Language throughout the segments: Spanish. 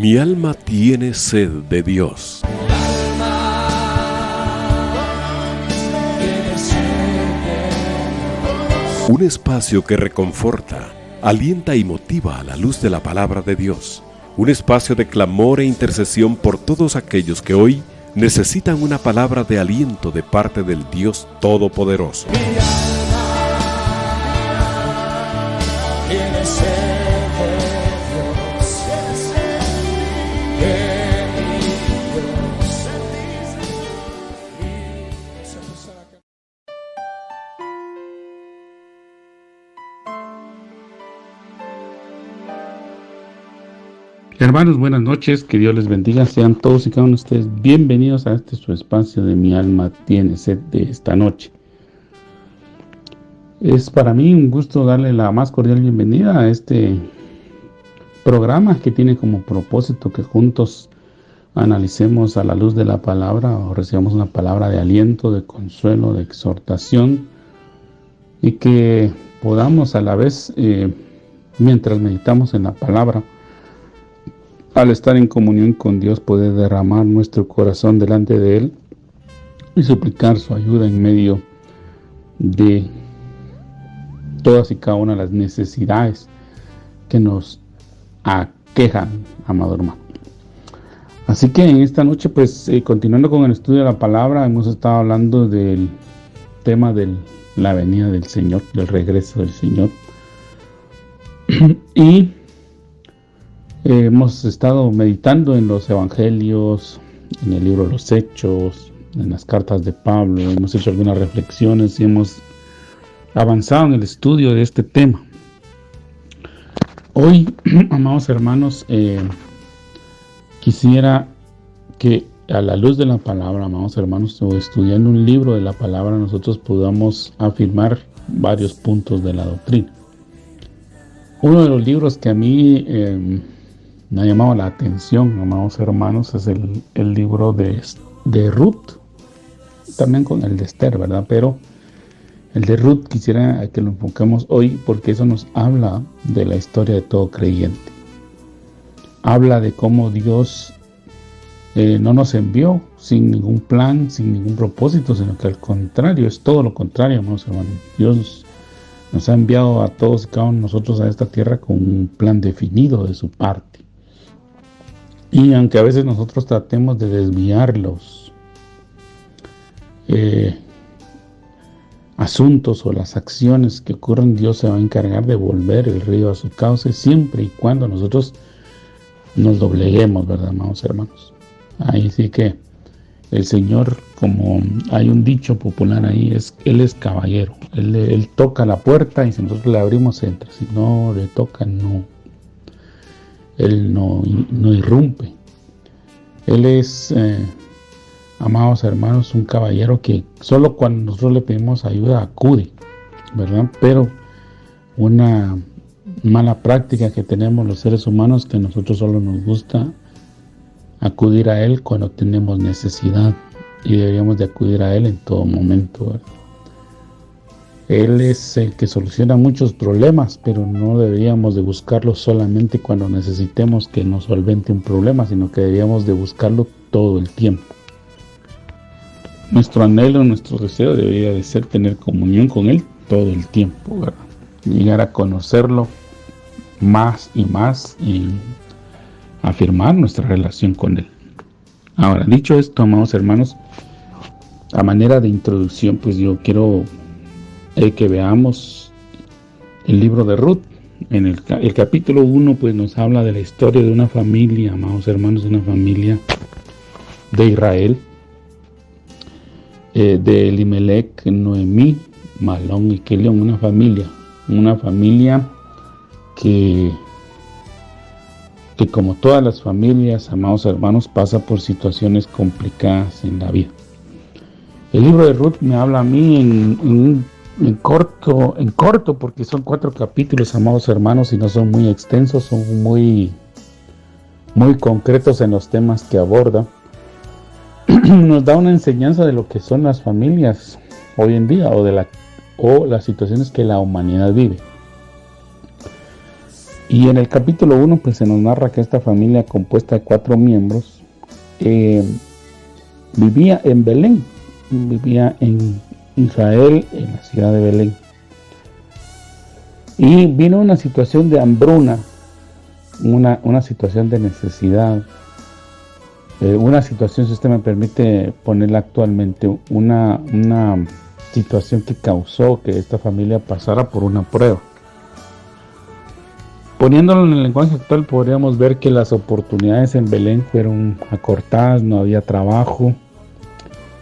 Mi alma tiene sed de Dios. Un espacio que reconforta, alienta y motiva a la luz de la palabra de Dios. Un espacio de clamor e intercesión por todos aquellos que hoy necesitan una palabra de aliento de parte del Dios Todopoderoso. Hermanos, buenas noches, que Dios les bendiga, sean todos y cada uno de ustedes bienvenidos a este su espacio de Mi Alma Tiene Sed de esta noche. Es para mí un gusto darle la más cordial bienvenida a este programa que tiene como propósito que juntos analicemos a la luz de la palabra o recibamos una palabra de aliento, de consuelo, de exhortación y que podamos a la vez, mientras meditamos en la palabra, al estar en comunión con Dios, poder derramar nuestro corazón delante de Él y suplicar su ayuda en medio de todas y cada una de las necesidades que nos aquejan, amado hermano. Así que en esta noche, pues continuando con el estudio de la palabra, hemos estado hablando del tema de la venida del Señor, del regreso del Señor. Y hemos estado meditando en los evangelios, en el libro de los Hechos, en las cartas de Pablo. Hemos hecho algunas reflexiones y hemos avanzado en el estudio de este tema. Hoy, amados hermanos, quisiera que a la luz de la palabra, amados hermanos, o estudiando un libro de la palabra, nosotros podamos afirmar varios puntos de la doctrina. Uno de los libros que a mí me ha llamado la atención, amados hermanos, es el libro de Ruth, también con el de Esther, ¿verdad? Pero el de Ruth quisiera que lo enfoquemos hoy porque eso nos habla de la historia de todo creyente. Habla de cómo Dios no nos envió sin ningún plan, sin ningún propósito, sino que al contrario, es todo lo contrario, amados hermanos. Dios nos ha enviado a todos y cada uno de nosotros a esta tierra con un plan definido de su parte. Y aunque a veces nosotros tratemos de desviar los asuntos o las acciones que ocurren, Dios se va a encargar de volver el río a su cauce siempre y cuando nosotros nos dobleguemos, ¿verdad, amados hermanos? Ahí sí que el Señor, como hay un dicho popular ahí, Él es caballero. Él toca la puerta y si nosotros le abrimos, entra. Si no le toca, no. Él no irrumpe. Él es, amados hermanos, un caballero que solo cuando nosotros le pedimos ayuda acude, ¿verdad? Pero una mala práctica que tenemos los seres humanos, que a nosotros solo nos gusta acudir a Él cuando tenemos necesidad, y deberíamos de acudir a Él en todo momento, ¿verdad? Él es el que soluciona muchos problemas, pero no deberíamos de buscarlo solamente cuando necesitemos que nos solvente un problema, sino que deberíamos de buscarlo todo el tiempo. Nuestro anhelo, nuestro deseo debería de ser tener comunión con Él todo el tiempo, ¿verdad? Llegar a conocerlo más y más y afirmar nuestra relación con Él. Ahora, dicho esto, amados hermanos, a manera de introducción, pues yo quiero que veamos el libro de Ruth. En el capítulo 1 pues nos habla de la historia de una familia, amados hermanos, de una familia de Israel, de Elimelech, Noemí, Malón y Kelión, una familia que como todas las familias, amados hermanos, pasa por situaciones complicadas en la vida. El libro de Ruth me habla a mí en corto, porque son 4 capítulos, amados hermanos, y no son muy extensos, son muy concretos en los temas que aborda. Nos da una enseñanza de lo que son las familias hoy en día o las situaciones que la humanidad vive. Y en el capítulo 1 pues se nos narra que esta familia compuesta de 4 miembros vivía en Belén, vivía en Israel, en la ciudad de Belén. Y vino una situación de hambruna, una situación de necesidad, una situación, si usted me permite ponerla actualmente, una situación que causó que esta familia pasara por una prueba. Poniéndolo en el lenguaje actual, podríamos ver que las oportunidades en Belén fueron acortadas, no había trabajo,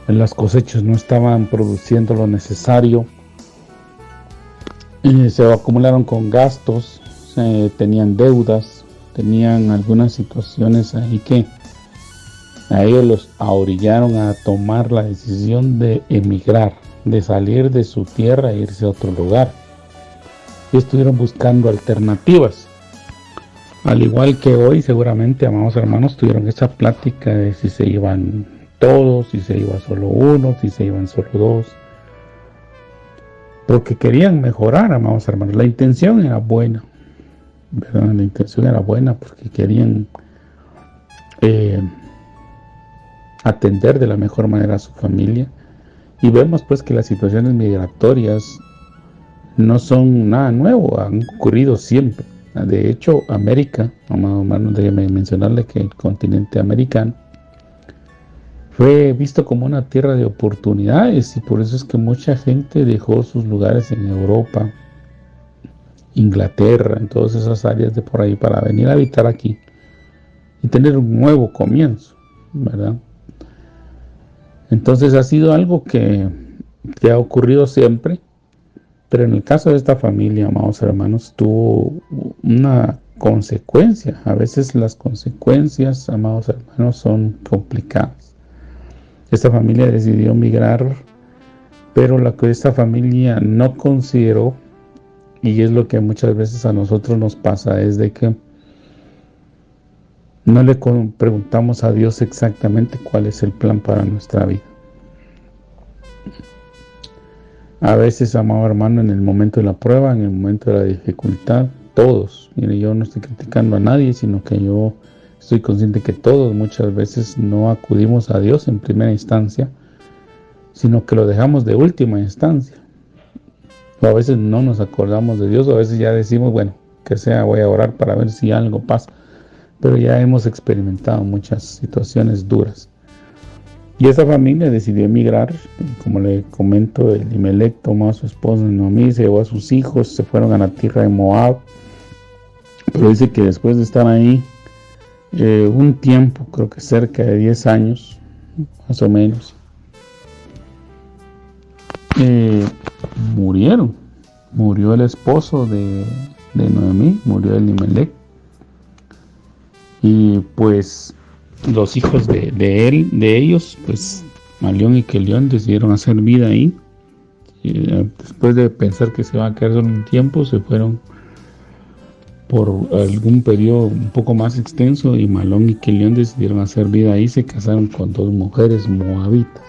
las cosechas no estaban produciendo lo necesario, se acumularon con gastos, tenían deudas, tenían algunas situaciones ahí que a ellos los orillaron a tomar la decisión de emigrar, de salir de su tierra e irse a otro lugar. Y estuvieron buscando alternativas. Al igual que hoy, seguramente, amados hermanos, tuvieron esa plática de si se iban todos, si se iba solo uno, si se iban solo dos. Porque querían mejorar, amados hermanos. La intención era buena, ¿verdad? La intención era buena porque querían atender de la mejor manera a su familia. Y vemos pues que las situaciones migratorias no son nada nuevo, han ocurrido siempre. De hecho, América, amados hermanos, déjenme mencionarle que el continente americano fue visto como una tierra de oportunidades, y por eso es que mucha gente dejó sus lugares en Europa, Inglaterra, en todas esas áreas de por ahí para venir a habitar aquí y tener un nuevo comienzo, ¿verdad? Entonces ha sido algo que ha ocurrido siempre. Pero en el caso de esta familia, amados hermanos, tuvo una consecuencia. A veces las consecuencias, amados hermanos, son complicadas. Esta familia decidió migrar, pero lo que esta familia no consideró, y es lo que muchas veces a nosotros nos pasa, es de que no le preguntamos a Dios exactamente cuál es el plan para nuestra vida. A veces, amado hermano, en el momento de la prueba, en el momento de la dificultad, todos, mire, yo no estoy criticando a nadie, sino que yo estoy consciente que todos muchas veces no acudimos a Dios en primera instancia, sino que lo dejamos de última instancia. O a veces no nos acordamos de Dios, o a veces ya decimos, bueno, que sea, voy a orar para ver si algo pasa. Pero ya hemos experimentado muchas situaciones duras. Y esa familia decidió emigrar. Como le comento, Elimelec tomó a su esposa Noemí, se llevó a sus hijos, se fueron a la tierra de Moab. Pero dice que después de estar ahí un tiempo, creo que cerca de 10 años, más o menos, murieron. Murió el esposo de Noemí, murió Elimelec. Y pues los hijos de ellos, pues Malión y Kelión, decidieron hacer vida ahí. Y después de pensar que se van a quedar solo un tiempo, se fueron por algún periodo un poco más extenso, y Malón y Kelión decidieron hacer vida ahí. Se casaron con 2 mujeres moabitas.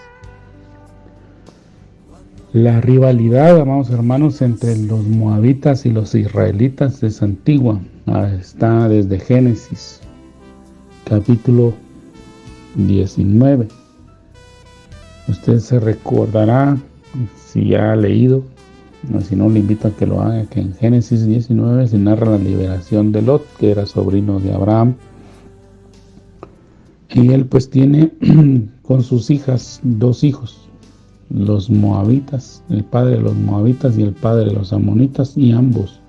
La rivalidad, amados hermanos, entre los moabitas y los israelitas es antigua. Está desde Génesis capítulo 19. Usted se recordará, si ya ha leído, o si no, le invito a que lo haga, que en Génesis 19 se narra la liberación de Lot, que era sobrino de Abraham. Y él pues tiene con sus hijas 2 hijos, los moabitas, el padre de los moabitas y el padre de los amonitas, y ambos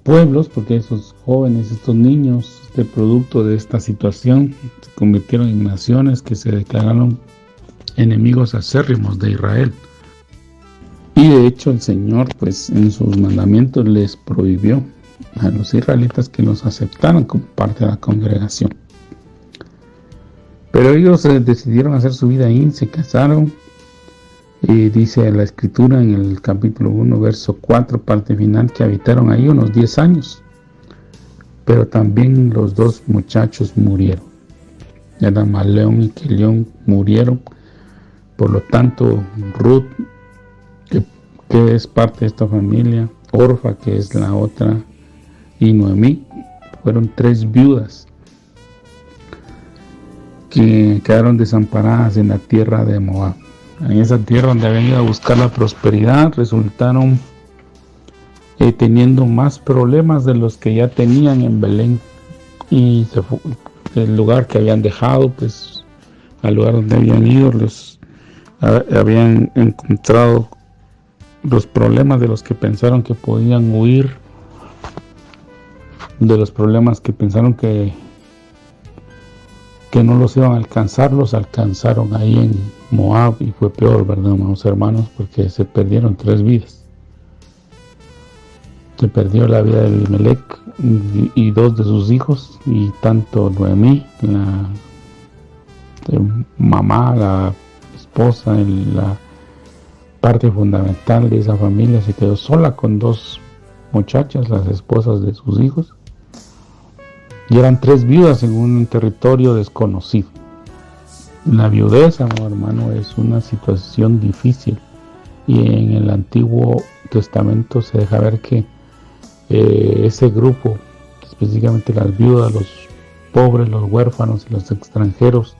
pueblos, porque esos jóvenes, estos niños, producto de esta situación, se convirtieron en naciones que se declararon enemigos acérrimos de Israel. Y de hecho el Señor, pues en sus mandamientos, les prohibió a los israelitas que los aceptaran como parte de la congregación. Pero ellos decidieron hacer su vida ahí, se casaron. Y dice la escritura en el capítulo 1, verso 4, parte final, que habitaron ahí unos 10 años. Pero también los 2 muchachos murieron. Maleón y Kelión murieron. Por lo tanto, Ruth, que es parte de esta familia, Orfa, que es la otra, y Noemí. Fueron 3 viudas que quedaron desamparadas en la tierra de Moab. En esa tierra donde habían ido a buscar la prosperidad, resultaron teniendo más problemas de los que ya tenían en Belén. Y el lugar que habían dejado, pues al lugar donde habían ido, habían encontrado los problemas de los que pensaron que podían huir, de los problemas que pensaron que no los iban a alcanzar, los alcanzaron ahí en Moab, y fue peor, ¿verdad, amados hermanos? Porque se perdieron 3 vidas. Se perdió la vida de Elimelech y 2 de sus hijos, y tanto Noemí, la mamá, la esposa, la parte fundamental de esa familia, se quedó sola con 2 muchachas, las esposas de sus hijos, y eran 3 viudas en un territorio desconocido. La viudez, amado hermano, es una situación difícil, y en el Antiguo Testamento se deja ver que ese grupo, específicamente las viudas, los pobres, los huérfanos y los extranjeros,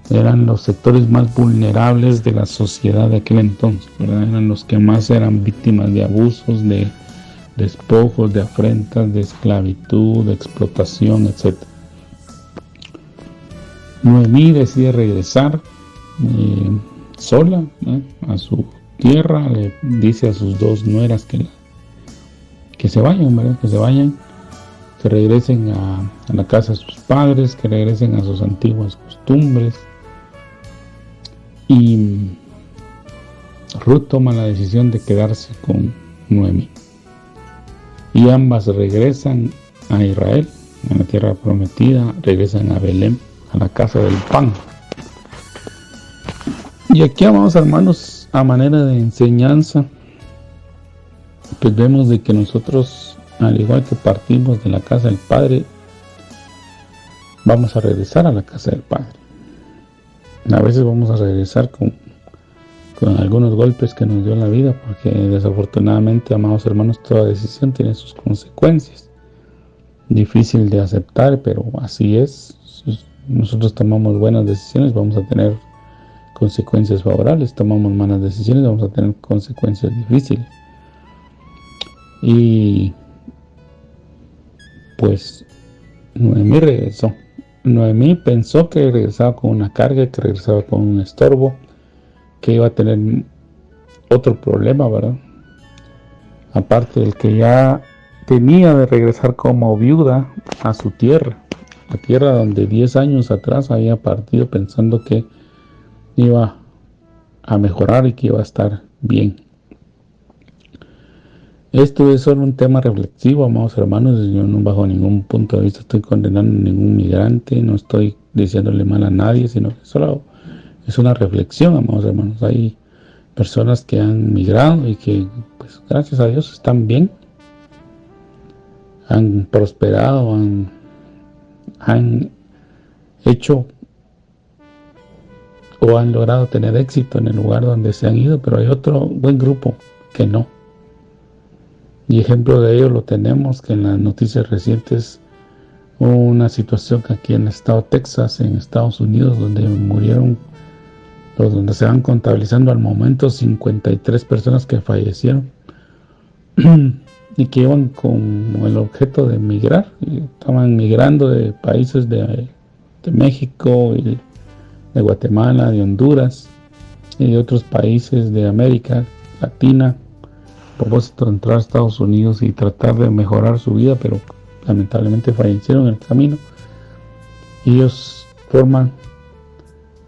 eran los sectores más vulnerables de la sociedad de aquel entonces, ¿verdad? Eran los que más eran víctimas de abusos, de despojos, de afrentas, de esclavitud, de explotación, etc. Noemí decide regresar sola a su tierra. Le dice a sus 2 nueras que se vayan, ¿verdad? Que regresen a la casa de sus padres, que regresen a sus antiguas costumbres. Y Ruth toma la decisión de quedarse con Noemí. Y ambas regresan a Israel, a la tierra prometida, regresan a Belén, a la casa del pan. Y aquí, amados hermanos, a manera de enseñanza, pues vemos de que nosotros, al igual que partimos de la casa del Padre, vamos a regresar a la casa del Padre. A veces vamos a regresar con algunos golpes que nos dio la vida, porque desafortunadamente, amados hermanos, toda decisión tiene sus consecuencias. Difícil de aceptar, pero así es. Si nosotros tomamos buenas decisiones, vamos a tener consecuencias favorables. Tomamos malas decisiones, vamos a tener consecuencias difíciles. Y pues Noemí regresó. Noemí pensó que regresaba con una carga, que regresaba con un estorbo, que iba a tener otro problema, ¿verdad? Aparte del que ya tenía de regresar como viuda a su tierra, la tierra donde 10 años atrás había partido pensando que iba a mejorar y que iba a estar bien. Esto es solo un tema reflexivo, amados hermanos. Yo no, bajo ningún punto de vista, estoy condenando a ningún migrante, no estoy diciéndole mal a nadie, sino que solo es una reflexión, amados hermanos. Hay personas que han migrado y que, pues, gracias a Dios están bien, han prosperado, han hecho o han logrado tener éxito en el lugar donde se han ido, pero hay otro buen grupo que no. Y ejemplo de ello lo tenemos que en las noticias recientes hubo una situación aquí en el estado de Texas, en Estados Unidos, donde murieron, donde se van contabilizando al momento 53 personas que fallecieron y que iban con el objeto de migrar. Y estaban migrando de países de México, y de Guatemala, de Honduras y de otros países de América Latina, a propósito de entrar a Estados Unidos y tratar de mejorar su vida, pero lamentablemente fallecieron en el camino. Y ellos forman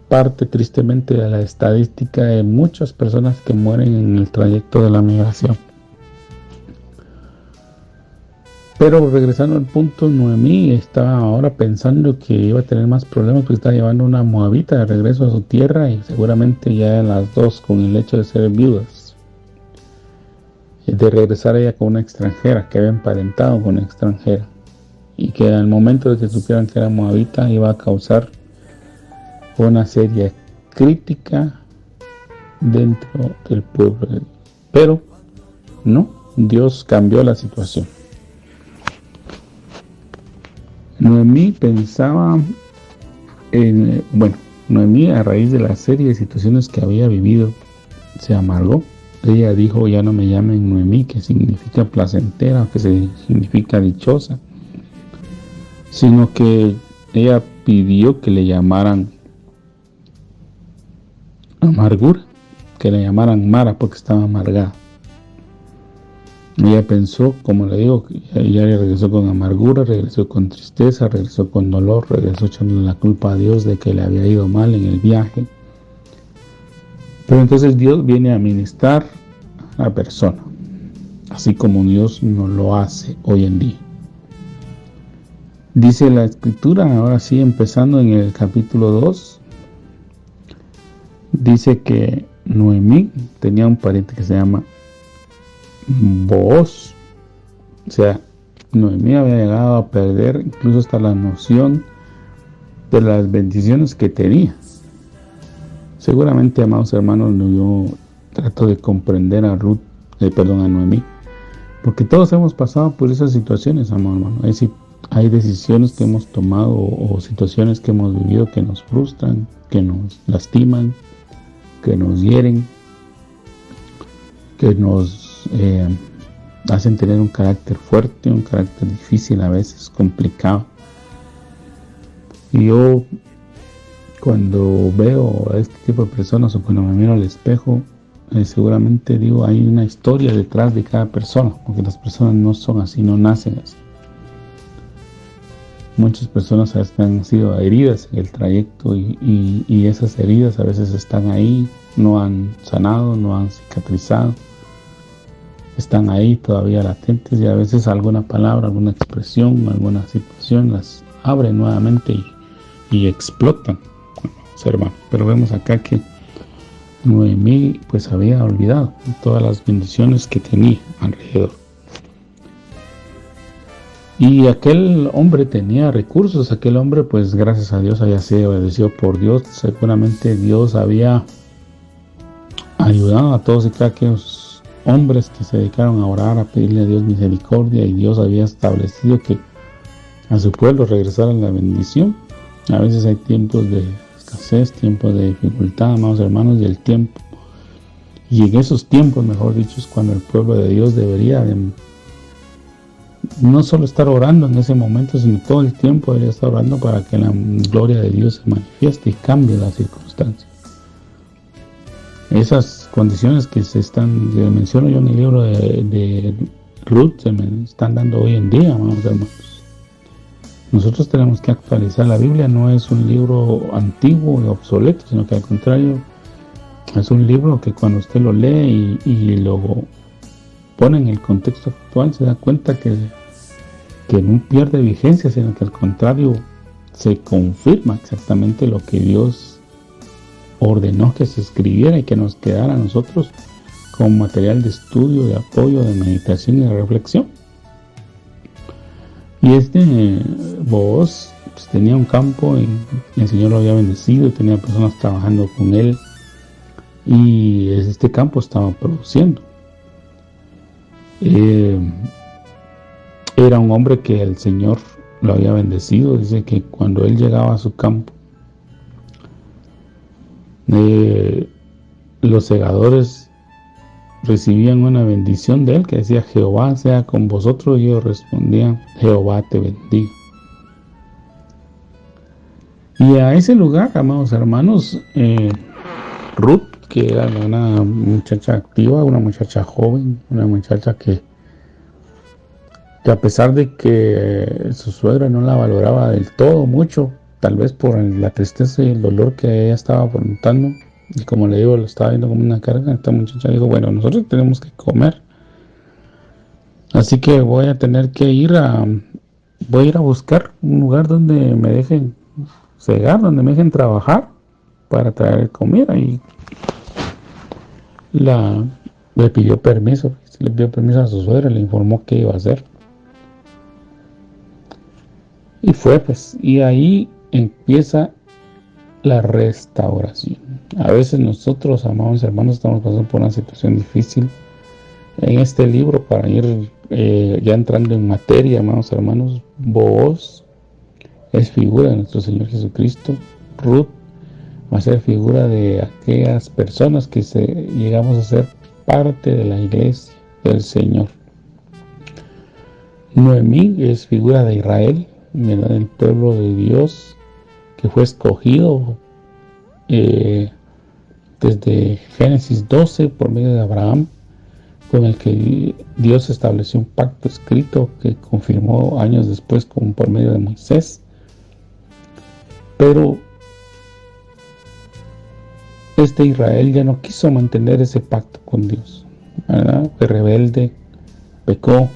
parte, tristemente, de la estadística de muchas personas que mueren en el trayecto de la migración. Pero regresando al punto, Noemí estaba ahora pensando que iba a tener más problemas porque estaba llevando una moabita de regreso a su tierra, y seguramente ya las 2 con el hecho de ser viudas, de regresar ella con una extranjera, que había emparentado con una extranjera, y que al momento de que supieran que era moabita iba a causar una seria crítica dentro del pueblo de Dios. Pero no, Dios cambió la situación. Noemí pensaba Noemí, a raíz de la serie de situaciones que había vivido, se amargó. Ella dijo: ya no me llamen Noemí, que significa placentera, que significa dichosa, sino que ella pidió que le llamaran amargura, que le llamaran Mara, porque estaba amargada. Ella pensó, como le digo, ella regresó con amargura, regresó con tristeza, regresó con dolor, regresó echándole la culpa a Dios de que le había ido mal en el viaje. Pero entonces Dios viene a ministrar a la persona, así como Dios nos lo hace hoy en día. Dice la Escritura, ahora sí, empezando en el capítulo 2, dice que Noemí tenía un pariente que se llama Booz. O sea, Noemí había llegado a perder incluso hasta la noción de las bendiciones que tenía. Seguramente, amados hermanos, yo trato de comprender a Noemí, porque todos hemos pasado por esas situaciones, amados hermanos. Hay decisiones que hemos tomado o situaciones que hemos vivido que nos frustran, que nos lastiman, que nos hieren, que nos hacen tener un carácter fuerte, un carácter difícil, a veces complicado. Y yo, cuando veo a este tipo de personas o cuando me miro al espejo, seguramente digo, hay una historia detrás de cada persona, porque las personas no son así, no nacen así. Muchas personas han sido heridas en el trayecto y esas heridas a veces están ahí, no han sanado, no han cicatrizado, están ahí todavía latentes, y a veces alguna palabra, alguna expresión, alguna situación las abre nuevamente y explotan, hermanos. Pero vemos acá que Noemí pues había olvidado todas las bendiciones que tenía alrededor. Y aquel hombre tenía recursos, aquel hombre pues gracias a Dios había sido obedecido por Dios. Seguramente Dios había ayudado a todos y cada aquellos hombres que se dedicaron a orar, a pedirle a Dios misericordia, y Dios había establecido que a su pueblo regresara la bendición. A veces hay tiempos de escasez, tiempos de dificultad, amados hermanos, y el tiempo, y en esos tiempos, mejor dicho, es cuando el pueblo de Dios debería de no solo estar orando en ese momento, sino todo el tiempo debería estar orando para que la gloria de Dios se manifieste y cambie las circunstancias. Esas condiciones que menciono yo en el libro de Ruth, se me están dando hoy en día, amados hermanos. Nosotros tenemos que actualizar la Biblia. No es un libro antiguo y obsoleto, sino que al contrario, es un libro que cuando usted lo lee y lo pone en el contexto actual, se da cuenta que no pierde vigencia, sino que al contrario se confirma exactamente lo que Dios ordenó que se escribiera y que nos quedara a nosotros como material de estudio, de apoyo, de meditación y de reflexión. Y Booz pues, tenía un campo y el Señor lo había bendecido y tenía personas trabajando con él, y este campo estaba produciendo. Era un hombre que el Señor lo había bendecido. Dice que cuando él llegaba a su campo, los segadores recibían una bendición de él que decía: Jehová sea con vosotros, y ellos respondían: Jehová te bendiga. Y a ese lugar, amados hermanos, Ruth, que era una muchacha activa, una muchacha joven, una muchacha que a pesar de que su suegra no la valoraba del todo mucho, tal vez por la tristeza y el dolor que ella estaba afrontando, y como le digo, lo estaba viendo como una carga, esta muchacha dijo: bueno, nosotros tenemos que comer, así que voy a ir a buscar un lugar donde me dejen cegar, donde me dejen trabajar para traer comida. Y le pidió permiso a su suegra, le informó qué iba a hacer. Y fue pues, y ahí empieza la restauración. A veces nosotros, amados hermanos, estamos pasando por una situación difícil En este libro, para ir ya entrando en materia, amados hermanos, Booz es figura de nuestro Señor Jesucristo. Ruth va a ser figura de aquellas personas que llegamos a ser parte de la iglesia del Señor. Noemí es figura de Israel, ¿verdad? El pueblo de Dios que fue escogido desde Génesis 12 por medio de Abraham, con el que Dios estableció un pacto escrito que confirmó años después por medio de Moisés. Pero Israel ya no quiso mantener ese pacto con Dios, ¿verdad? Fue rebelde, pecó,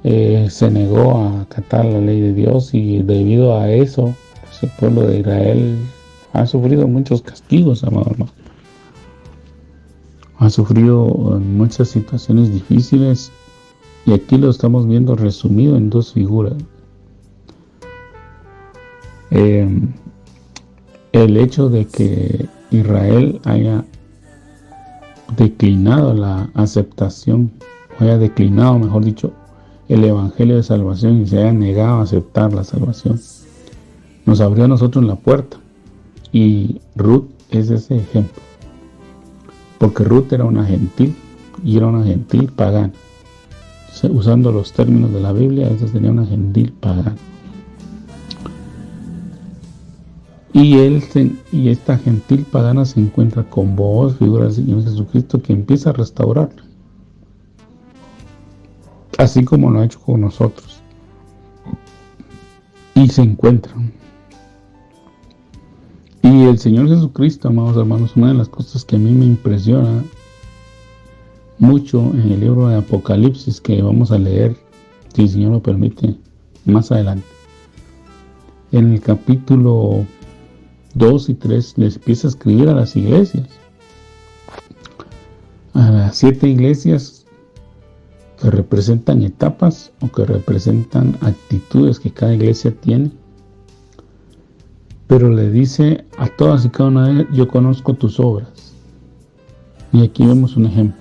se negó a acatar la ley de Dios, y debido a eso, pues, el pueblo de Israel ha sufrido muchos castigos, amado hermano. Ha sufrido muchas situaciones difíciles, y aquí lo estamos viendo resumido en dos figuras. El hecho de que Israel haya declinado la aceptación, o haya declinado, mejor dicho, el evangelio de salvación, y se haya negado a aceptar la salvación, nos abrió a nosotros la puerta, y Ruth es ese ejemplo, porque Ruth era una gentil, y era una gentil pagana. Usando los términos de la Biblia, esa sería una gentil pagana. Y esta gentil pagana se encuentra con Booz, figura del Señor Jesucristo, que empieza a restaurarla, así como lo ha hecho con nosotros. Y se encuentran. Y el Señor Jesucristo, amados hermanos, una de las cosas que a mí me impresiona mucho en el libro de Apocalipsis, que vamos a leer, si el Señor lo permite, más adelante. En el capítulo 2 y 3 les empieza a escribir a las iglesias, a las 7 iglesias que representan etapas o que representan actitudes que cada iglesia tiene, pero le dice a todas y cada una de ellas: yo conozco tus obras. Y aquí vemos un ejemplo.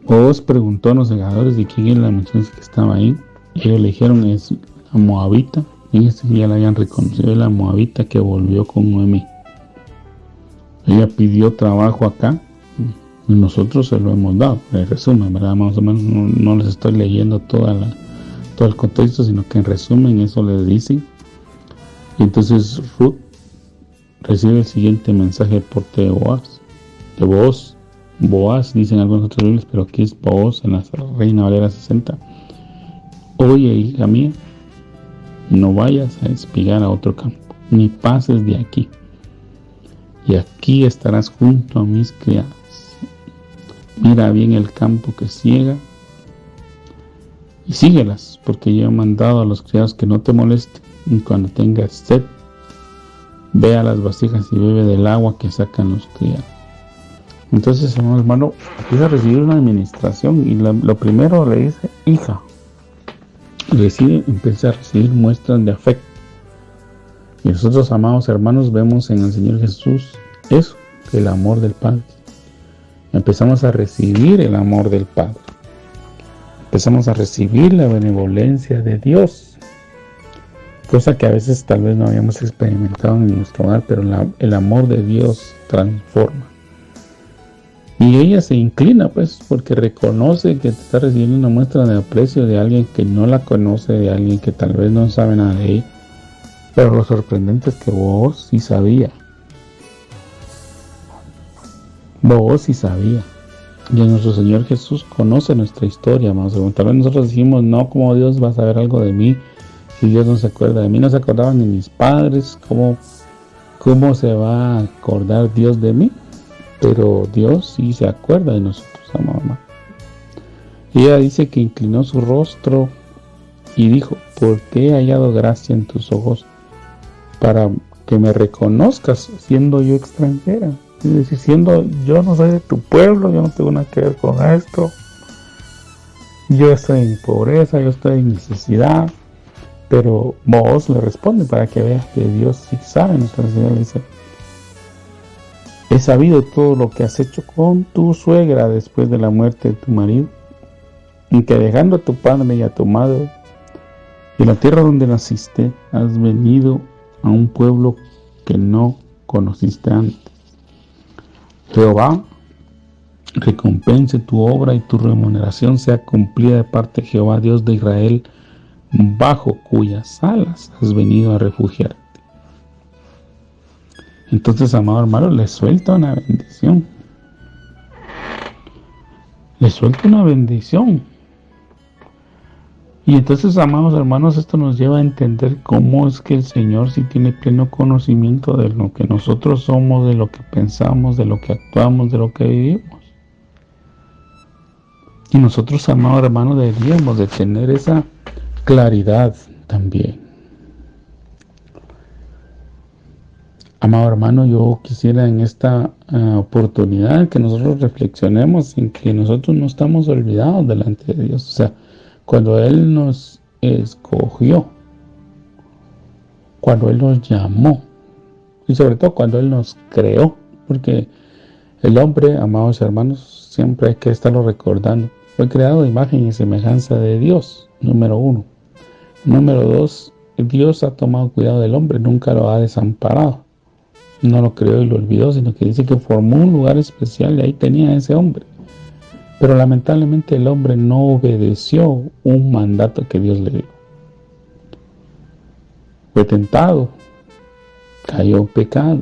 Booz preguntó a los segadores de quién era la muchacha que estaba ahí, y ellos le dijeron: es la moabita. Y ya la habían reconocido, es la moabita que volvió con Noemí. Ella pidió trabajo acá, y nosotros se lo hemos dado. En resumen, ¿verdad? Más o menos no les estoy leyendo todo el contexto, sino que en resumen eso les dicen. Y entonces Ruth recibe el siguiente mensaje por parte de Booz. Boaz dicen algunos otros libros, pero aquí es Booz en la Reina Valera 60. Oye, hija mía, no vayas a espigar a otro campo, ni pases de aquí, y aquí estarás junto a mis criadas. Mira bien el campo que ciega y síguelas, porque yo he mandado a los criados que no te molesten. Y cuando tengas sed, ve a las vasijas y bebe del agua que sacan los criados. Entonces, hermano, empieza a recibir una administración, y lo primero le dice: hija. Empieza a recibir muestras de afecto. Y nosotros, amados hermanos, vemos en el Señor Jesús eso, el amor del Padre. Empezamos a recibir el amor del Padre. Empezamos a recibir la benevolencia de Dios, cosa que a veces tal vez no habíamos experimentado en nuestro hogar, pero el amor de Dios transforma. Y ella se inclina, pues, porque reconoce que te está recibiendo una muestra de aprecio de alguien que no la conoce, de alguien que tal vez no sabe nada de ella. Pero lo sorprendente es que Booz sí sabía. Booz sí sabía. Y nuestro Señor Jesús conoce nuestra historia, hermanos. Tal vez nosotros decimos: no, como Dios va a saber algo de mí si Dios no se acuerda de mí. No se acordaban ni mis padres. ¿Cómo se va a acordar Dios de mí? Pero Dios sí se acuerda de nosotros, amado hermano. Y ella dice que inclinó su rostro y dijo: porque he hallado gracia en tus ojos para que me reconozcas siendo yo extranjera. Es decir, siendo yo no soy de tu pueblo, yo no tengo nada que ver con esto. Yo estoy en pobreza, yo estoy en necesidad. Pero Booz le responde para que vea que Dios sí sabe nuestra necesidad. Le dice: He sabido todo lo que has hecho con tu suegra después de la muerte de tu marido, en que dejando a tu padre y a tu madre y la tierra donde naciste, has venido a un pueblo que no conociste antes. Jehová recompense tu obra y tu remuneración sea cumplida de parte de Jehová, Dios de Israel, bajo cuyas alas has venido a refugiarte. Entonces, amado hermano, le suelta una bendición. Le suelta una bendición. Y entonces, amados hermanos, esto nos lleva a entender cómo es que el Señor sí tiene pleno conocimiento de lo que nosotros somos, de lo que pensamos, de lo que actuamos, de lo que vivimos. Y nosotros, amados hermanos, deberíamos de tener esa claridad también. Amado hermano, yo quisiera en esta oportunidad que nosotros reflexionemos en que nosotros no estamos olvidados delante de Dios. O sea, cuando Él nos escogió, cuando Él nos llamó y sobre todo cuando Él nos creó, porque el hombre, amados hermanos, siempre hay que estarlo recordando, fue creado de imagen y semejanza de Dios, número 1. Número 2, Dios ha tomado cuidado del hombre, nunca lo ha desamparado. No lo creó y lo olvidó, sino que dice que formó un lugar especial y ahí tenía a ese hombre. Pero lamentablemente el hombre no obedeció un mandato que Dios le dio. Fue tentado, cayó en pecado,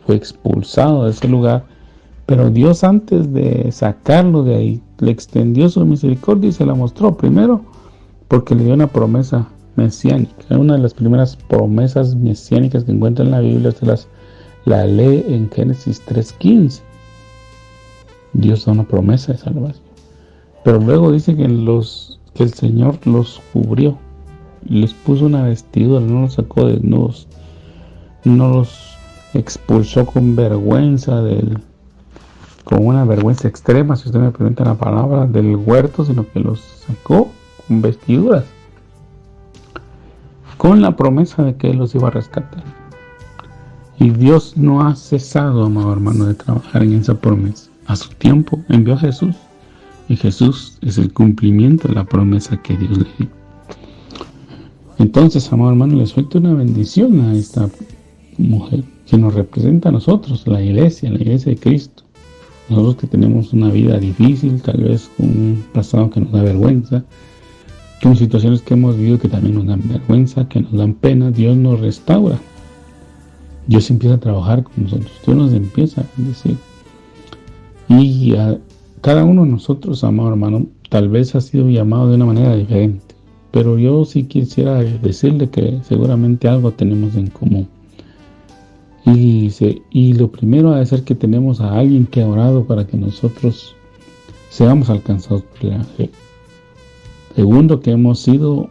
fue expulsado de ese lugar. Pero Dios, antes de sacarlo de ahí, le extendió su misericordia y se la mostró. Primero, porque le dio una promesa mesiánica. Una de las primeras promesas mesiánicas que encuentra en la Biblia es la lee en Génesis 3:15. Dios da una promesa de salvación. Pero luego dice que el Señor los cubrió. Les puso una vestidura, no los sacó desnudos. No los expulsó con vergüenza, con una vergüenza extrema, si usted me pregunta la palabra, del huerto, sino que los sacó con vestiduras, con la promesa de que Él los iba a rescatar. Y Dios no ha cesado, amado hermano, de trabajar en esa promesa. A su tiempo envió a Jesús, y Jesús es el cumplimiento de la promesa que Dios le dio. Entonces, amado hermano, le suelto una bendición a esta mujer que nos representa a nosotros, la iglesia de Cristo. Nosotros que tenemos una vida difícil, tal vez con un pasado que nos da vergüenza, con situaciones que hemos vivido que también nos dan vergüenza, que nos dan pena, Dios nos restaura. Dios empieza a trabajar con nosotros, Dios nos empieza a bendecir. Y a cada uno de nosotros, amado hermano, tal vez ha sido llamado de una manera diferente, pero yo sí quisiera decirle que seguramente algo tenemos en común. Y lo primero ha de ser que tenemos a alguien que ha orado para que nosotros seamos alcanzados por el Evangelio. Segundo, que hemos sido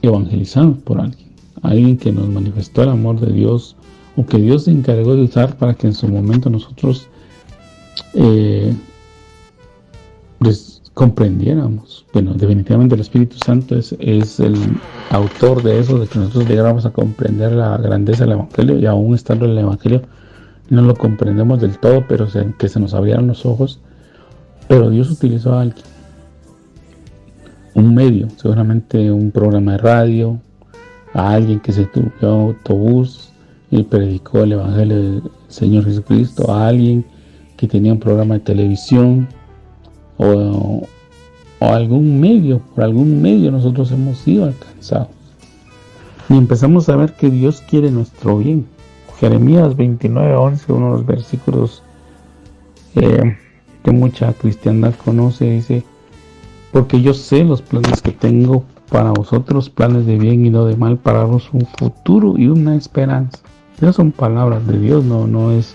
evangelizados por alguien que nos manifestó el amor de Dios, o que Dios se encargó de usar para que en su momento nosotros comprendiéramos. Bueno, definitivamente el Espíritu Santo es el autor de eso, de que nosotros llegáramos a comprender la grandeza del Evangelio, y aún estando en el Evangelio no lo comprendemos del todo, pero que se nos abrieron los ojos. Pero Dios utilizó a alguien, un medio, seguramente un programa de radio, a alguien que se subió a autobús y predicó el Evangelio del Señor Jesucristo, a alguien que tenía un programa de televisión, o algún medio, por algún medio nosotros hemos sido alcanzados. Y empezamos a ver que Dios quiere nuestro bien. Jeremías 29:11, uno de los versículos que mucha cristiandad conoce, dice: porque yo sé los planes que tengo para vosotros, planes de bien y no de mal, para daros un futuro y una esperanza. Esas son palabras de Dios, no es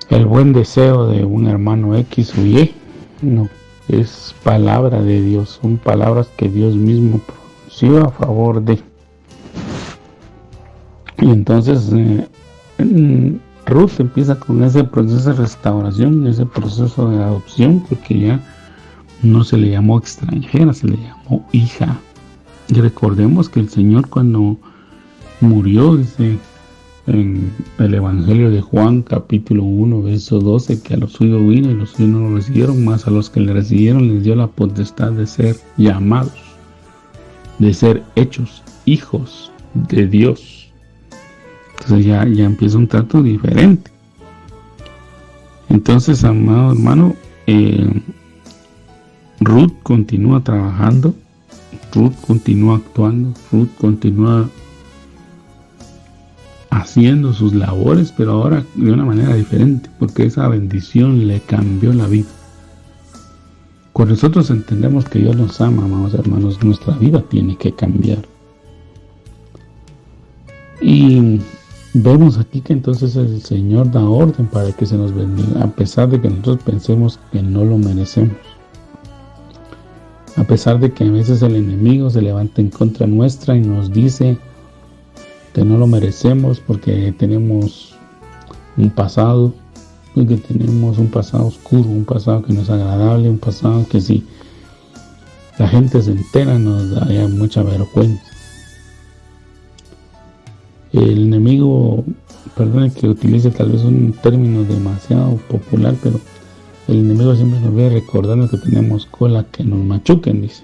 el buen deseo de un hermano X o Y, no, es palabra de Dios, son palabras que Dios mismo pronunció a favor de. Y entonces Ruth empieza con ese proceso de restauración, ese proceso de adopción, porque ya no se le llamó extranjera, se le llamó hija. Y recordemos que el Señor, cuando murió, dice en el Evangelio de Juan, capítulo 1, verso 12, que a los suyos vino y los suyos no lo recibieron, mas a los que le recibieron les dio la potestad de ser llamados, de ser hechos hijos de Dios. Entonces ya empieza un trato diferente. Entonces, amado hermano, Ruth continúa trabajando, Ruth continúa actuando, Ruth continúa haciendo sus labores, pero ahora de una manera diferente, porque esa bendición le cambió la vida. Cuando nosotros entendemos que Dios nos ama, amados hermanos, nuestra vida tiene que cambiar. Y vemos aquí que entonces el Señor da orden para que se nos bendiga, a pesar de que nosotros pensemos que no lo merecemos. A pesar de que a veces el enemigo se levanta en contra nuestra y nos dice que no lo merecemos porque tenemos un pasado, porque tenemos un pasado oscuro, un pasado que no es agradable, un pasado que si la gente se entera nos daría mucha vergüenza. El enemigo, perdone que utilice tal vez un término demasiado popular, pero el enemigo siempre nos viene recordando que tenemos cola que nos machuquen, dice.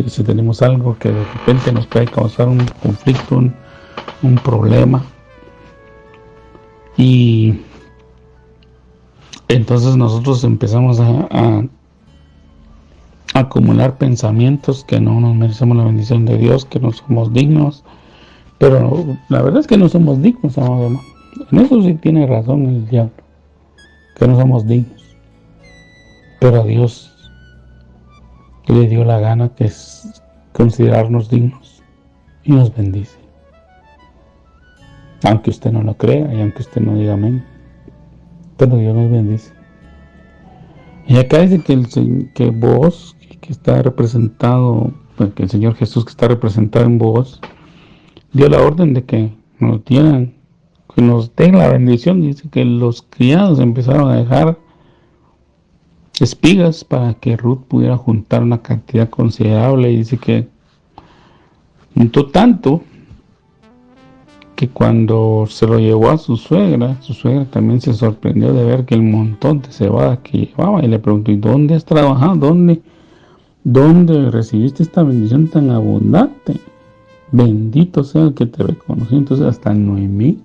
Si tenemos algo que de repente nos puede causar un conflicto, un problema, y entonces nosotros empezamos a acumular pensamientos que no nos merecemos la bendición de Dios, que no somos dignos. Pero la verdad es que no somos dignos, amado hermano. En eso sí tiene razón el diablo, que no somos dignos. Pero a Dios le dio la gana que es considerarnos dignos y nos bendice. Aunque usted no lo crea y aunque usted no diga amén, pero Dios nos bendice. Y acá dice que vos, que está representado, que el Señor Jesús que está representado en vos, dio la orden de que nos dieran, que nos den la bendición. Dice que los criados empezaron a dejar espigas para que Ruth pudiera juntar una cantidad considerable, y dice que juntó tanto que cuando se lo llevó a su suegra también se sorprendió de ver que el montón de cebada que llevaba, y le preguntó: ¿y dónde has trabajado? ¿Dónde recibiste esta bendición tan abundante? Bendito sea el que te reconoció. Entonces hasta Noemí,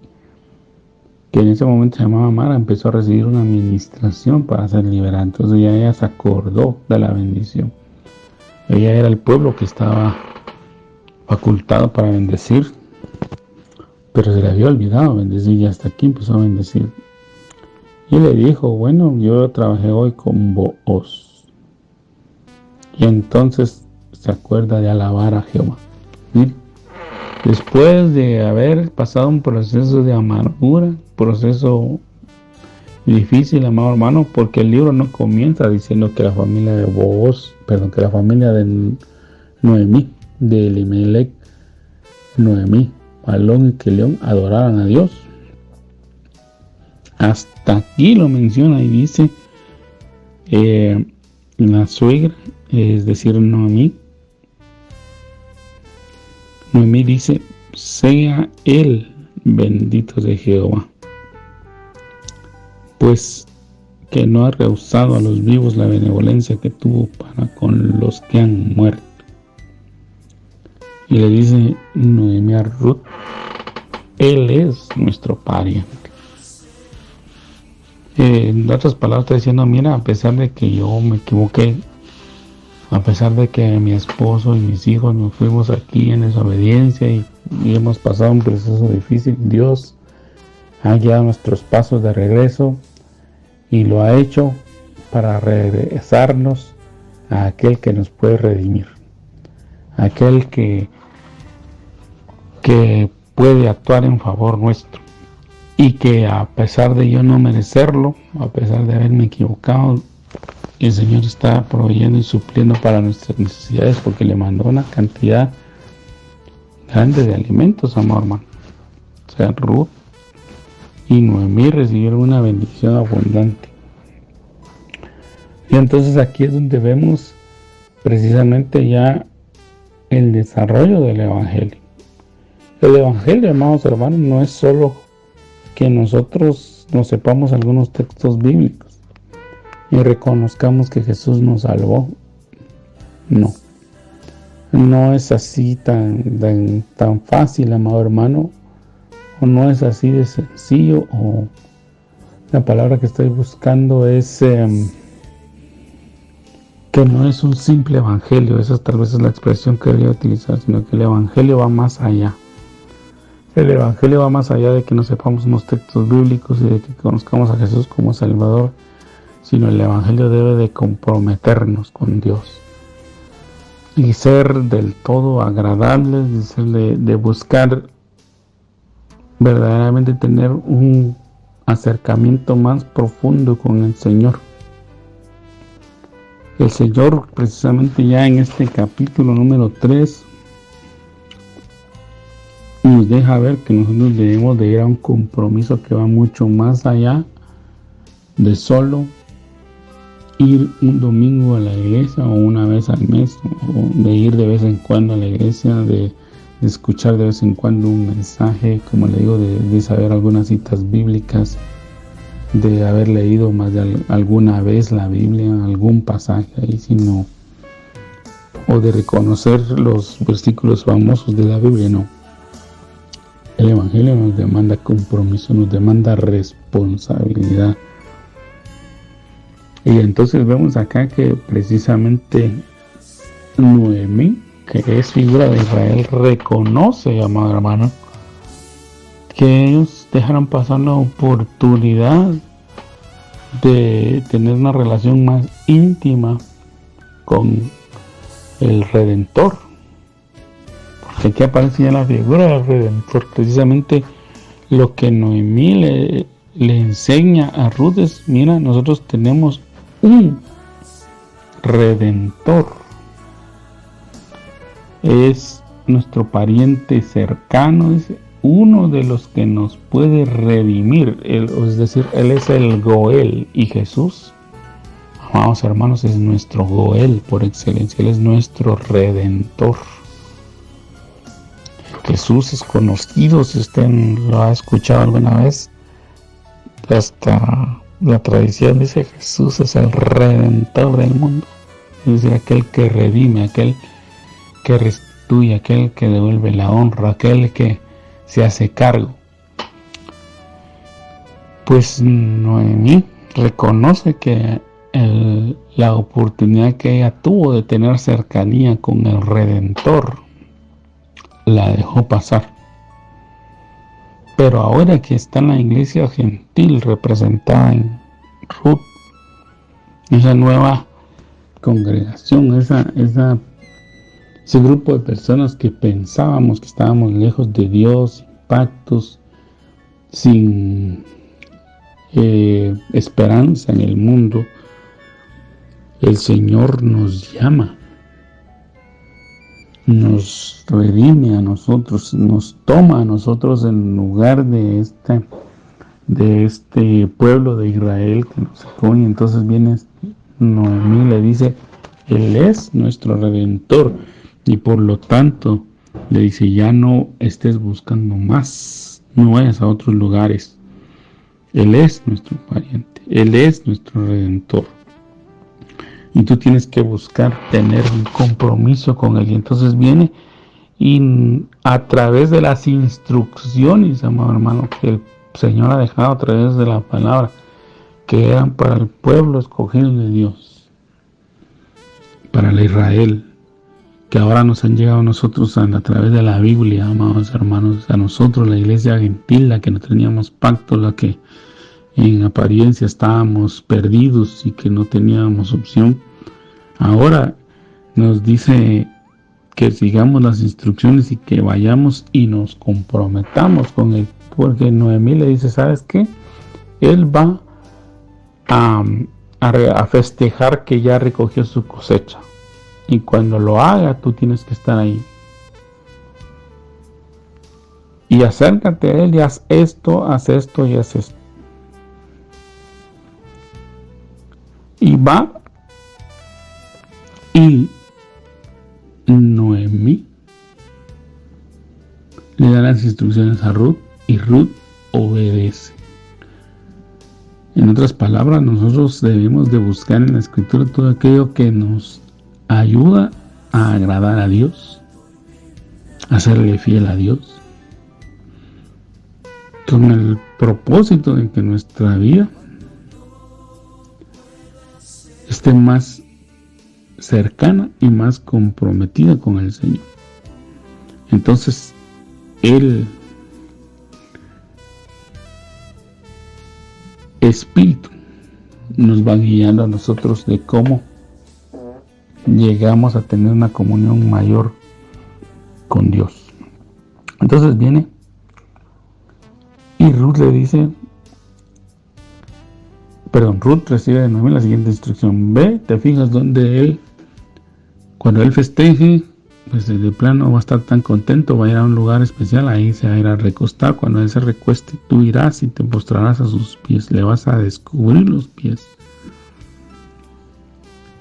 que en ese momento se llamaba Mara, empezó a recibir una administración para ser liberada. Entonces ya ella se acordó de la bendición. Ella era el pueblo que estaba facultado para bendecir, pero se le había olvidado bendecir, y hasta aquí empezó a bendecir. Y le dijo: bueno, yo trabajé hoy con vos. Y entonces se acuerda de alabar a Jehová. ¿Sí? Después de haber pasado un proceso de amargura, proceso difícil, amado hermano, porque el libro no comienza diciendo que la familia de que la familia de Noemí, de Elimelech, Noemí, Malón y Kelión adoraban a Dios. Hasta aquí lo menciona y dice la suegra, es decir, Noemí dice: sea él bendito de Jehová, pues que no ha rehusado a los vivos la benevolencia que tuvo para con los que han muerto. Y le dice Noemí a Ruth: él es nuestro pariente. En otras palabras está diciendo: mira, a pesar de que yo me equivoqué, a pesar de que mi esposo y mis hijos nos fuimos aquí en desobediencia y hemos pasado un proceso difícil, Dios ha guiado nuestros pasos de regreso y lo ha hecho para regresarnos a aquel que nos puede redimir, aquel que puede actuar en favor nuestro, y que a pesar de yo no merecerlo, a pesar de haberme equivocado, el Señor está proveyendo y supliendo para nuestras necesidades, porque le mandó una cantidad grande de alimentos, amor hermano. O sea, Ruth y Noemí recibieron una bendición abundante. Y entonces aquí es donde vemos precisamente ya el desarrollo del Evangelio. El Evangelio, amados hermanos, no es solo que nosotros nos sepamos algunos textos bíblicos y reconozcamos que Jesús nos salvó. No es así tan fácil, amado hermano, o no es así de sencillo, o la palabra que estoy buscando es que no es un simple evangelio. Esa tal vez es la expresión que debería utilizar, sino que el evangelio va más allá. El evangelio va más allá de que no sepamos unos textos bíblicos y de que conozcamos a Jesús como Salvador, sino el evangelio debe de comprometernos con Dios y ser del todo agradables, de buscar verdaderamente tener un acercamiento más profundo con el Señor. El Señor, precisamente ya en este capítulo número 3, nos deja ver que nosotros debemos de ir a un compromiso que va mucho más allá de solo ir un domingo a la iglesia o una vez al mes, o de ir de vez en cuando a la iglesia, de escuchar de vez en cuando un mensaje, como le digo, de saber algunas citas bíblicas, de haber leído más de alguna vez la Biblia, algún pasaje ahí, sino, o de reconocer los versículos famosos de la Biblia. No. El Evangelio nos demanda compromiso, nos demanda responsabilidad. Y entonces vemos acá que precisamente Noemí, que es figura de Israel, reconoce, amado hermano, que ellos dejaron pasar la oportunidad de tener una relación más íntima con el Redentor. Porque aquí aparece ya la figura del Redentor. Precisamente lo que Noemí le enseña a Ruth es: mira, nosotros tenemos un Redentor. Es nuestro pariente cercano, es uno de los que nos puede redimir. Es decir, Él es el Goel, y Jesús, amados hermanos, es nuestro Goel por excelencia. Él es nuestro Redentor. Jesús es conocido, si usted lo ha escuchado alguna vez, hasta la tradición dice: Jesús es el Redentor del mundo. Es decir, aquel que redime, aquel que restituye, aquel que devuelve la honra, aquel que se hace cargo. Pues Noemí reconoce que la oportunidad que ella tuvo de tener cercanía con el Redentor la dejó pasar. Pero ahora que está en la iglesia gentil representada en Ruth, esa nueva congregación, ese grupo de personas que pensábamos que estábamos lejos de Dios, sin pactos, sin esperanza en el mundo, el Señor nos llama, nos redime a nosotros, nos toma a nosotros en lugar de este pueblo de Israel que nos sacó. Y entonces viene Noemí, le dice: Él es nuestro Redentor. Y por lo tanto le dice: ya no estés buscando más, no vayas a otros lugares. Él es nuestro pariente, Él es nuestro Redentor. Y tú tienes que buscar tener un compromiso con Él. Y entonces viene y a través de las instrucciones, amado hermano, que el Señor ha dejado a través de la palabra, que eran para el pueblo escogido de Dios, para el Israel, que ahora nos han llegado a nosotros a través de la Biblia, amados hermanos, a nosotros, la iglesia gentil, la que no teníamos pacto, la que en apariencia estábamos perdidos y que no teníamos opción. Ahora nos dice que sigamos las instrucciones y que vayamos y nos comprometamos con Él, porque Noemí le dice: ¿sabes qué? Él va a festejar que ya recogió su cosecha, y cuando lo haga tú tienes que estar ahí. Y acércate a Él y haz esto y haz esto. Y va, y Noemí le da las instrucciones a Ruth y Ruth obedece. En otras palabras, nosotros debemos de buscar en la Escritura todo aquello que nos ayuda a agradar a Dios, a serle fiel a Dios, con el propósito de que nuestra vida esté más cercana y más comprometida con el Señor. Entonces, el Espíritu nos va guiando a nosotros de cómo llegamos a tener una comunión mayor con Dios. Entonces viene y Ruth recibe de nuevo la siguiente instrucción: ve, te fijas donde cuando él festeje, pues de plano va a estar tan contento, va a ir a un lugar especial, ahí se va a ir a recostar. Cuando él se recueste, tú irás y te postrarás a sus pies, le vas a descubrir los pies.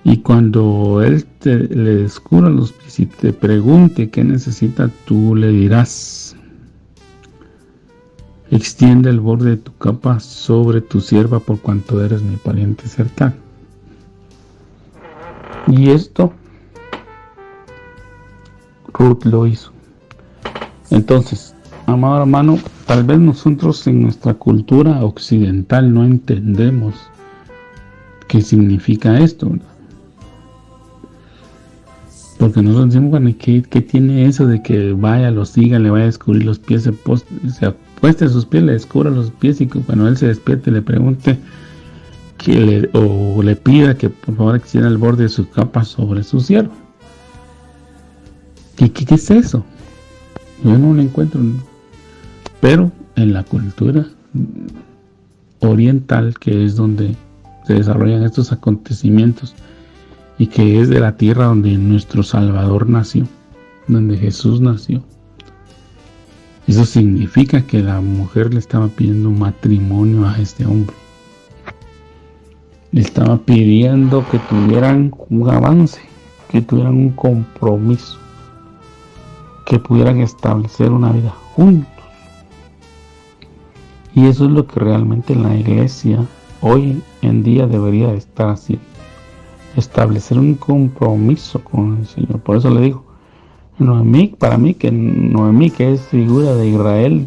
Y cuando él le descubra los pies y te pregunte qué necesita, tú le dirás: extiende el borde de tu capa sobre tu sierva, por cuanto eres mi pariente cercano. Y esto Ruth lo hizo. Entonces, amado hermano, tal vez nosotros en nuestra cultura occidental no entendemos qué significa esto, ¿verdad? Porque nosotros decimos, bueno, ¿qué tiene eso de que vaya, lo siga, le vaya a descubrir los pies, se acueste a sus pies, le descubra los pies, y que cuando él se despierte le pregunte o le pida que por favor extienda el borde de su capa sobre su siervo? ¿Qué es eso? Yo no lo encuentro. Pero en la cultura oriental, que es donde se desarrollan estos acontecimientos, y que es de la tierra donde nuestro Salvador nació, donde Jesús nació, eso significa que la mujer le estaba pidiendo matrimonio a este hombre. Le estaba pidiendo que tuvieran un avance, que tuvieran un compromiso, que pudieran establecer una vida juntos. Y eso es lo que realmente la iglesia hoy en día debería estar haciendo: establecer un compromiso con el Señor. Por eso le digo, Noemí, para mí, que Noemí, que es figura de Israel,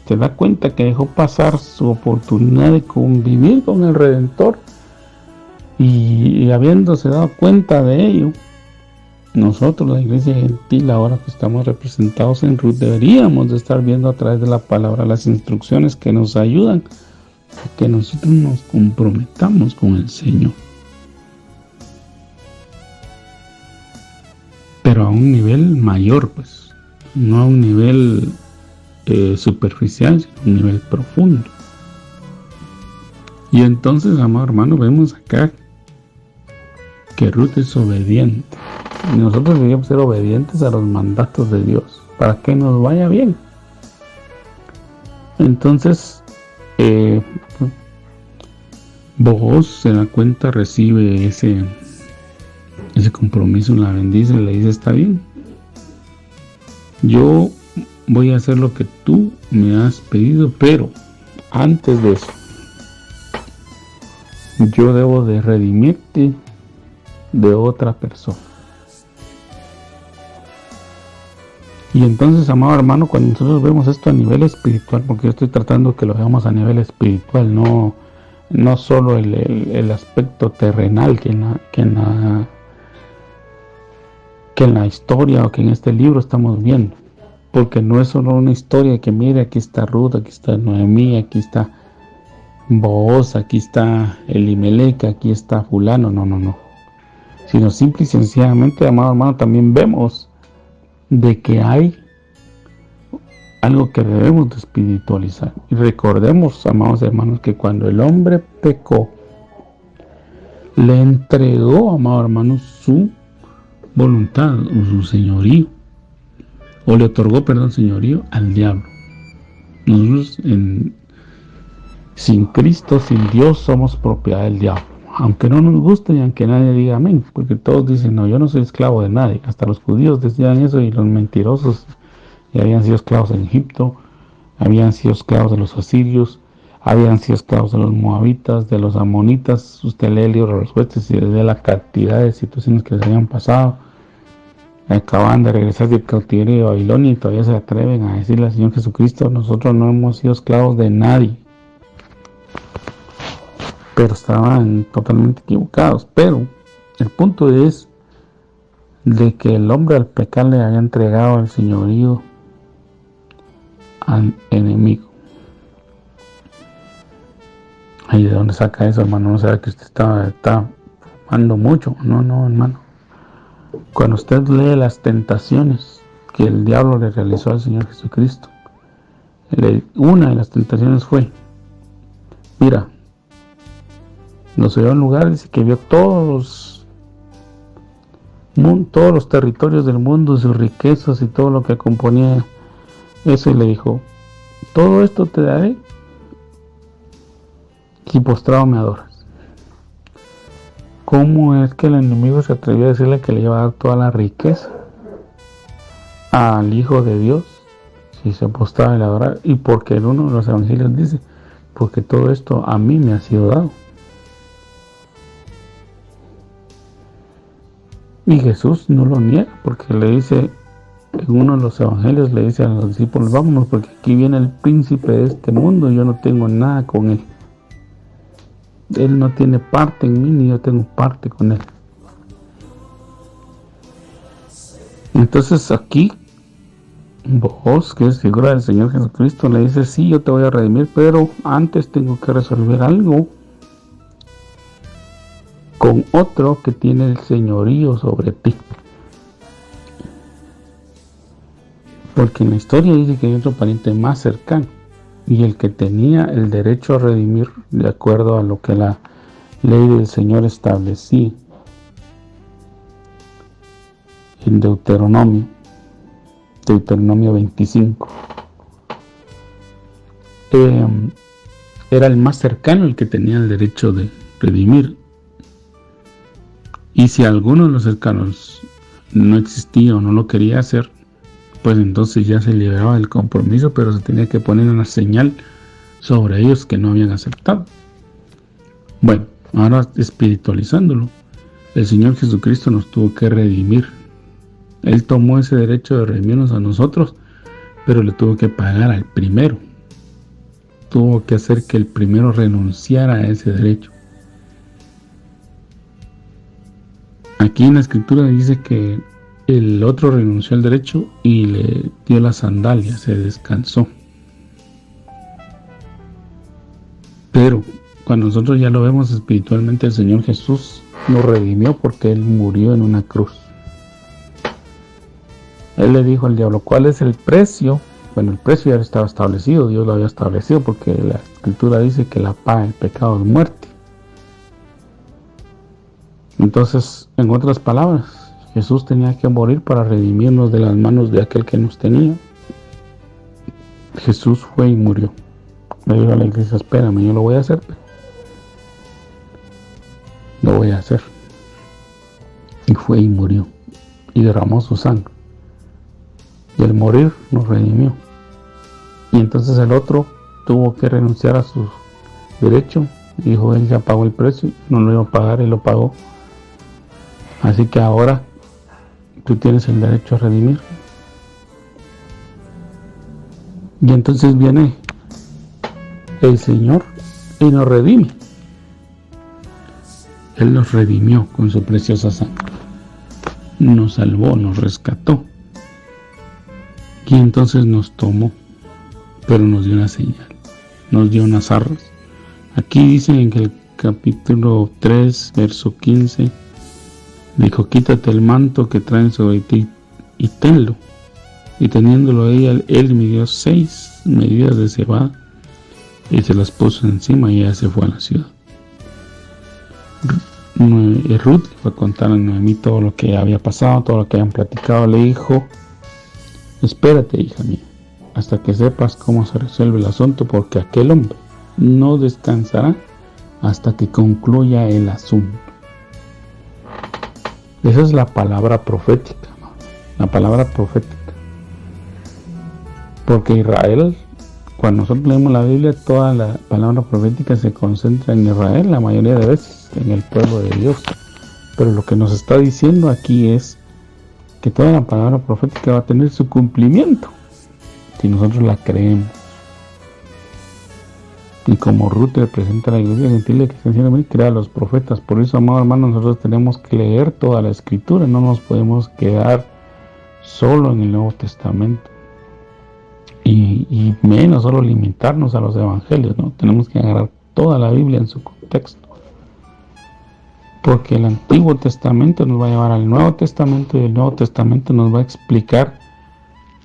se da cuenta que dejó pasar su oportunidad de convivir con el Redentor, y habiéndose dado cuenta de ello, nosotros, la iglesia gentil, ahora que estamos representados en Ruth, deberíamos de estar viendo a través de la palabra las instrucciones que nos ayudan a que nosotros nos comprometamos con el Señor, pero a un nivel mayor, pues, no a un nivel superficial, sino a un nivel profundo. Y entonces, amado hermano, vemos acá que Ruth es obediente. Y nosotros deberíamos ser obedientes a los mandatos de Dios para que nos vaya bien. Entonces, Booz se da cuenta, recibe ese compromiso, la bendice, le dice: está bien, yo voy a hacer lo que tú me has pedido, pero antes de eso, yo debo de redimirte de otra persona. Y entonces, amado hermano, cuando nosotros vemos esto a nivel espiritual, porque yo estoy tratando que lo veamos a nivel espiritual, no solo el aspecto terrenal que en la historia o que en este libro estamos viendo, porque no es solo una historia que mire, aquí está Ruth, aquí está Noemí, aquí está Booz, aquí está Elimelech, aquí está fulano, no, sino simple y sencillamente, amado hermano, también vemos de que hay algo que debemos de espiritualizar. Y recordemos, amados hermanos, que cuando el hombre pecó, le entregó, amados hermanos, su voluntad o su señorío, o le otorgó, señorío al diablo. Nosotros sin Cristo, sin Dios, somos propiedad del diablo, aunque no nos guste y aunque nadie diga amén, porque todos dicen: no, yo no soy esclavo de nadie. Hasta los judíos decían eso, y los mentirosos y habían sido esclavos en Egipto, habían sido esclavos de los asirios, habían sido esclavos de los moabitas, de los amonitas. Usted lee el libro de los jueces y ve la cantidad de situaciones que les habían pasado. Acaban de regresar del cautiverio de Babilonia y todavía se atreven a decirle al Señor Jesucristo: nosotros no hemos sido esclavos de nadie. Pero estaban totalmente equivocados. Pero el punto es de que el hombre al pecar le había entregado el señorío al enemigo. ¿Y de dónde saca eso, hermano? No sabe que usted está fumando mucho. No, hermano. Cuando usted lee las tentaciones que el diablo le realizó al Señor Jesucristo, una de las tentaciones fue: mira, nos llevó a un lugar, dice que vio todos los territorios del mundo, sus riquezas y todo lo que componía eso, y le dijo: todo esto te daré si postrado me adoras. ¿Cómo es que el enemigo se atrevió a decirle que le iba a dar toda la riqueza al Hijo de Dios si se postraba y le adorara? Y porque en uno de los evangelios dice: porque todo esto a mí me ha sido dado. Y Jesús no lo niega, porque le dice en uno de los evangelios, le dice a los discípulos: vámonos, porque aquí viene el príncipe de este mundo y yo no tengo nada con él. Él no tiene parte en mí, ni yo tengo parte con él. Entonces aquí vos, que es figura del Señor Jesucristo, le dice: sí, yo te voy a redimir, pero antes tengo que resolver algo con otro que tiene el señorío sobre ti. Porque en la historia dice que hay otro pariente más cercano, y el que tenía el derecho a redimir de acuerdo a lo que la ley del Señor establecía en Deuteronomio 25, era el más cercano el que tenía el derecho de redimir. Y si alguno de los cercanos no existía o no lo quería hacer, pues entonces ya se liberaba del compromiso, pero se tenía que poner una señal sobre ellos que no habían aceptado. Bueno, ahora espiritualizándolo, el Señor Jesucristo nos tuvo que redimir. Él tomó ese derecho de redimirnos a nosotros, pero le tuvo que pagar al primero. Tuvo que hacer que el primero renunciara a ese derecho. Aquí en la escritura dice que el otro renunció al derecho y le dio la sandalia, se descansó. Pero cuando nosotros ya lo vemos espiritualmente, el Señor Jesús nos redimió porque Él murió en una cruz. Él le dijo al diablo: ¿cuál es el precio? Bueno, el precio ya estaba establecido, Dios lo había establecido, porque la escritura dice que la paga del pecado es muerte. Entonces, en otras palabras, Jesús tenía que morir para redimirnos de las manos de aquel que nos tenía. Jesús fue y murió. Le dijo a la iglesia: espérame, yo lo voy a hacer. Lo voy a hacer. Y fue y murió. Y derramó su sangre. Y al morir nos redimió. Y entonces el otro tuvo que renunciar a su derecho. Dijo: él ya pagó el precio. No lo iba a pagar, él lo pagó. Así que ahora tú tienes el derecho a redimir. Y entonces viene el Señor y nos redime. Él nos redimió con su preciosa sangre. Nos salvó, nos rescató. Y entonces nos tomó, pero nos dio una señal. Nos dio unas arras. Aquí dice en el capítulo 3, verso 15, dijo: quítate el manto que traen sobre ti y tenlo. Y teniéndolo él midió 6 medidas de cebada y se las puso encima, y ella se fue a la ciudad. Ruth le fue a contar a Noemí todo lo que había pasado, todo lo que habían platicado. Le dijo: espérate, hija mía, hasta que sepas cómo se resuelve el asunto, porque aquel hombre no descansará hasta que concluya el asunto. Esa es la palabra profética, ¿no? La palabra profética. Porque Israel, cuando nosotros leemos la Biblia, toda la palabra profética se concentra en Israel, la mayoría de veces, en el pueblo de Dios. Pero lo que nos está diciendo aquí es que toda la palabra profética va a tener su cumplimiento, si nosotros la creemos. Y como Ruth representa a la iglesia gentil que sencillamente crea a los profetas. Por eso, amados hermanos, nosotros tenemos que leer toda la escritura, no nos podemos quedar solo en el Nuevo Testamento. Y menos solo limitarnos a los evangelios, ¿no? Tenemos que agarrar toda la Biblia en su contexto. Porque el Antiguo Testamento nos va a llevar al Nuevo Testamento y el Nuevo Testamento nos va a explicar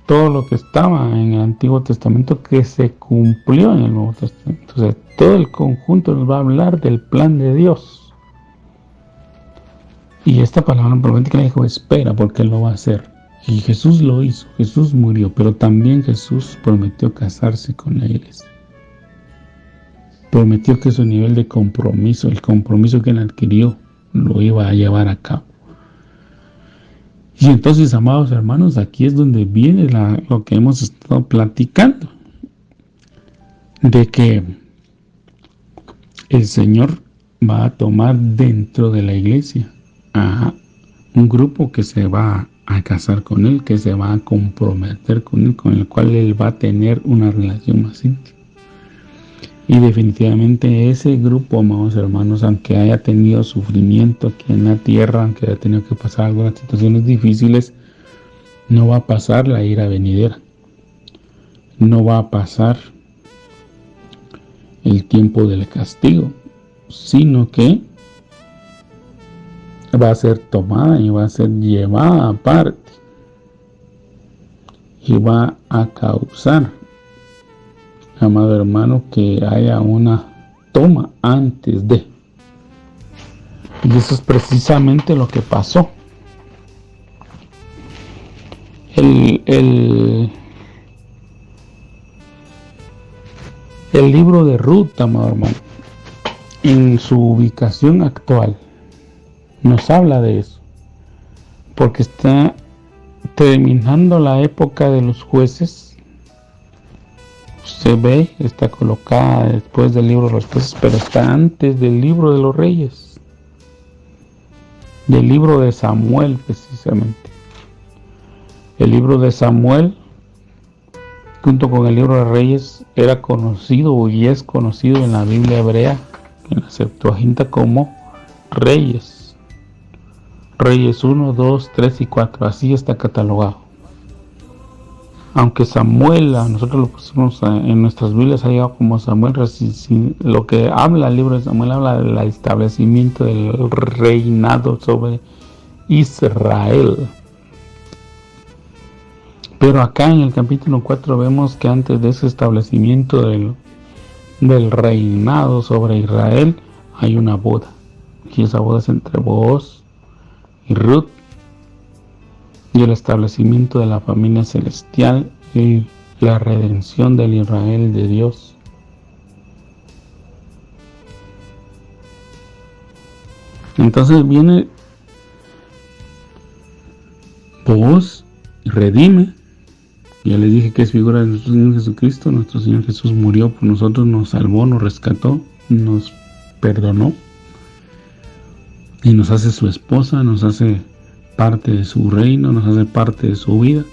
todo lo que estaba en el Antiguo Testamento que se cumplió en el Nuevo Testamento. Entonces, todo el conjunto nos va a hablar del plan de Dios. Y esta palabra profética le dijo, espera, porque Él lo va a hacer. Y Jesús lo hizo, Jesús murió, pero también Jesús prometió casarse con la iglesia. Prometió que su nivel de compromiso, el compromiso que Él adquirió, lo iba a llevar a cabo. Y entonces, amados hermanos, aquí es donde viene lo que hemos estado platicando, de que el Señor va a tomar dentro de la iglesia a un grupo que se va a casar con Él, que se va a comprometer con Él, con el cual Él va a tener una relación más íntima. Y definitivamente ese grupo, amados hermanos, aunque haya tenido sufrimiento aquí en la tierra, aunque haya tenido que pasar algunas situaciones difíciles, no va a pasar la ira venidera. No va a pasar el tiempo del castigo, sino que va a ser tomada y va a ser llevada aparte. Y va a causar, amado hermano, que haya una toma antes de. Y eso es precisamente lo que pasó. El libro de Ruth, amado hermano, en su ubicación actual, nos habla de eso. Porque está terminando la época de los jueces. Se ve, está colocada después del libro de los jueces, pero está antes del libro de los reyes, del libro de Samuel precisamente. El libro de Samuel, junto con el libro de Reyes, era conocido y es conocido en la Biblia hebrea, en la Septuaginta, como Reyes. Reyes 1, 2, 3 y 4, así está catalogado. Aunque Samuel, nosotros lo pusimos en nuestras Biblias, ha llegado como Samuel, lo que habla el libro de Samuel habla del establecimiento del reinado sobre Israel. Pero acá en el capítulo 4 vemos que antes de ese establecimiento del reinado sobre Israel hay una boda. Y esa boda es entre Booz y Ruth, y el establecimiento de la familia celestial y la redención del Israel de Dios. Entonces viene Booz y redime. Ya les dije que es figura de nuestro Señor Jesucristo. Nuestro Señor Jesús murió por nosotros, nos salvó, nos rescató, nos perdonó y nos hace su esposa, nos hace parte de su reino, nos hace parte de su vida.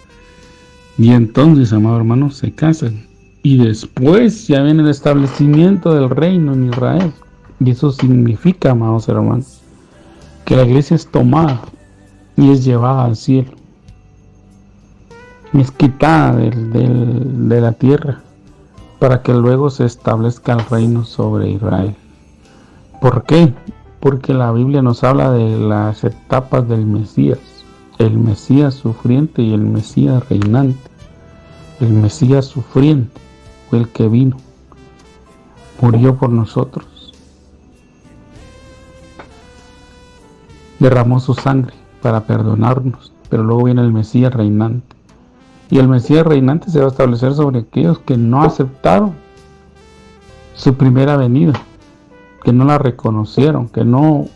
Y entonces, amados hermanos, se casan. Y después ya viene el establecimiento del reino en Israel. Y eso significa, amados hermanos, que la iglesia es tomada y es llevada al cielo. Es quitada de la tierra para que luego se establezca el reino sobre Israel. ¿Por qué? Porque la Biblia nos habla de las etapas del Mesías. El Mesías sufriente y el Mesías reinante. El Mesías sufriente fue el que vino, murió por nosotros, derramó su sangre para perdonarnos, pero luego viene el Mesías reinante. Y el Mesías reinante se va a establecer sobre aquellos que no aceptaron su primera venida, que no la reconocieron, que no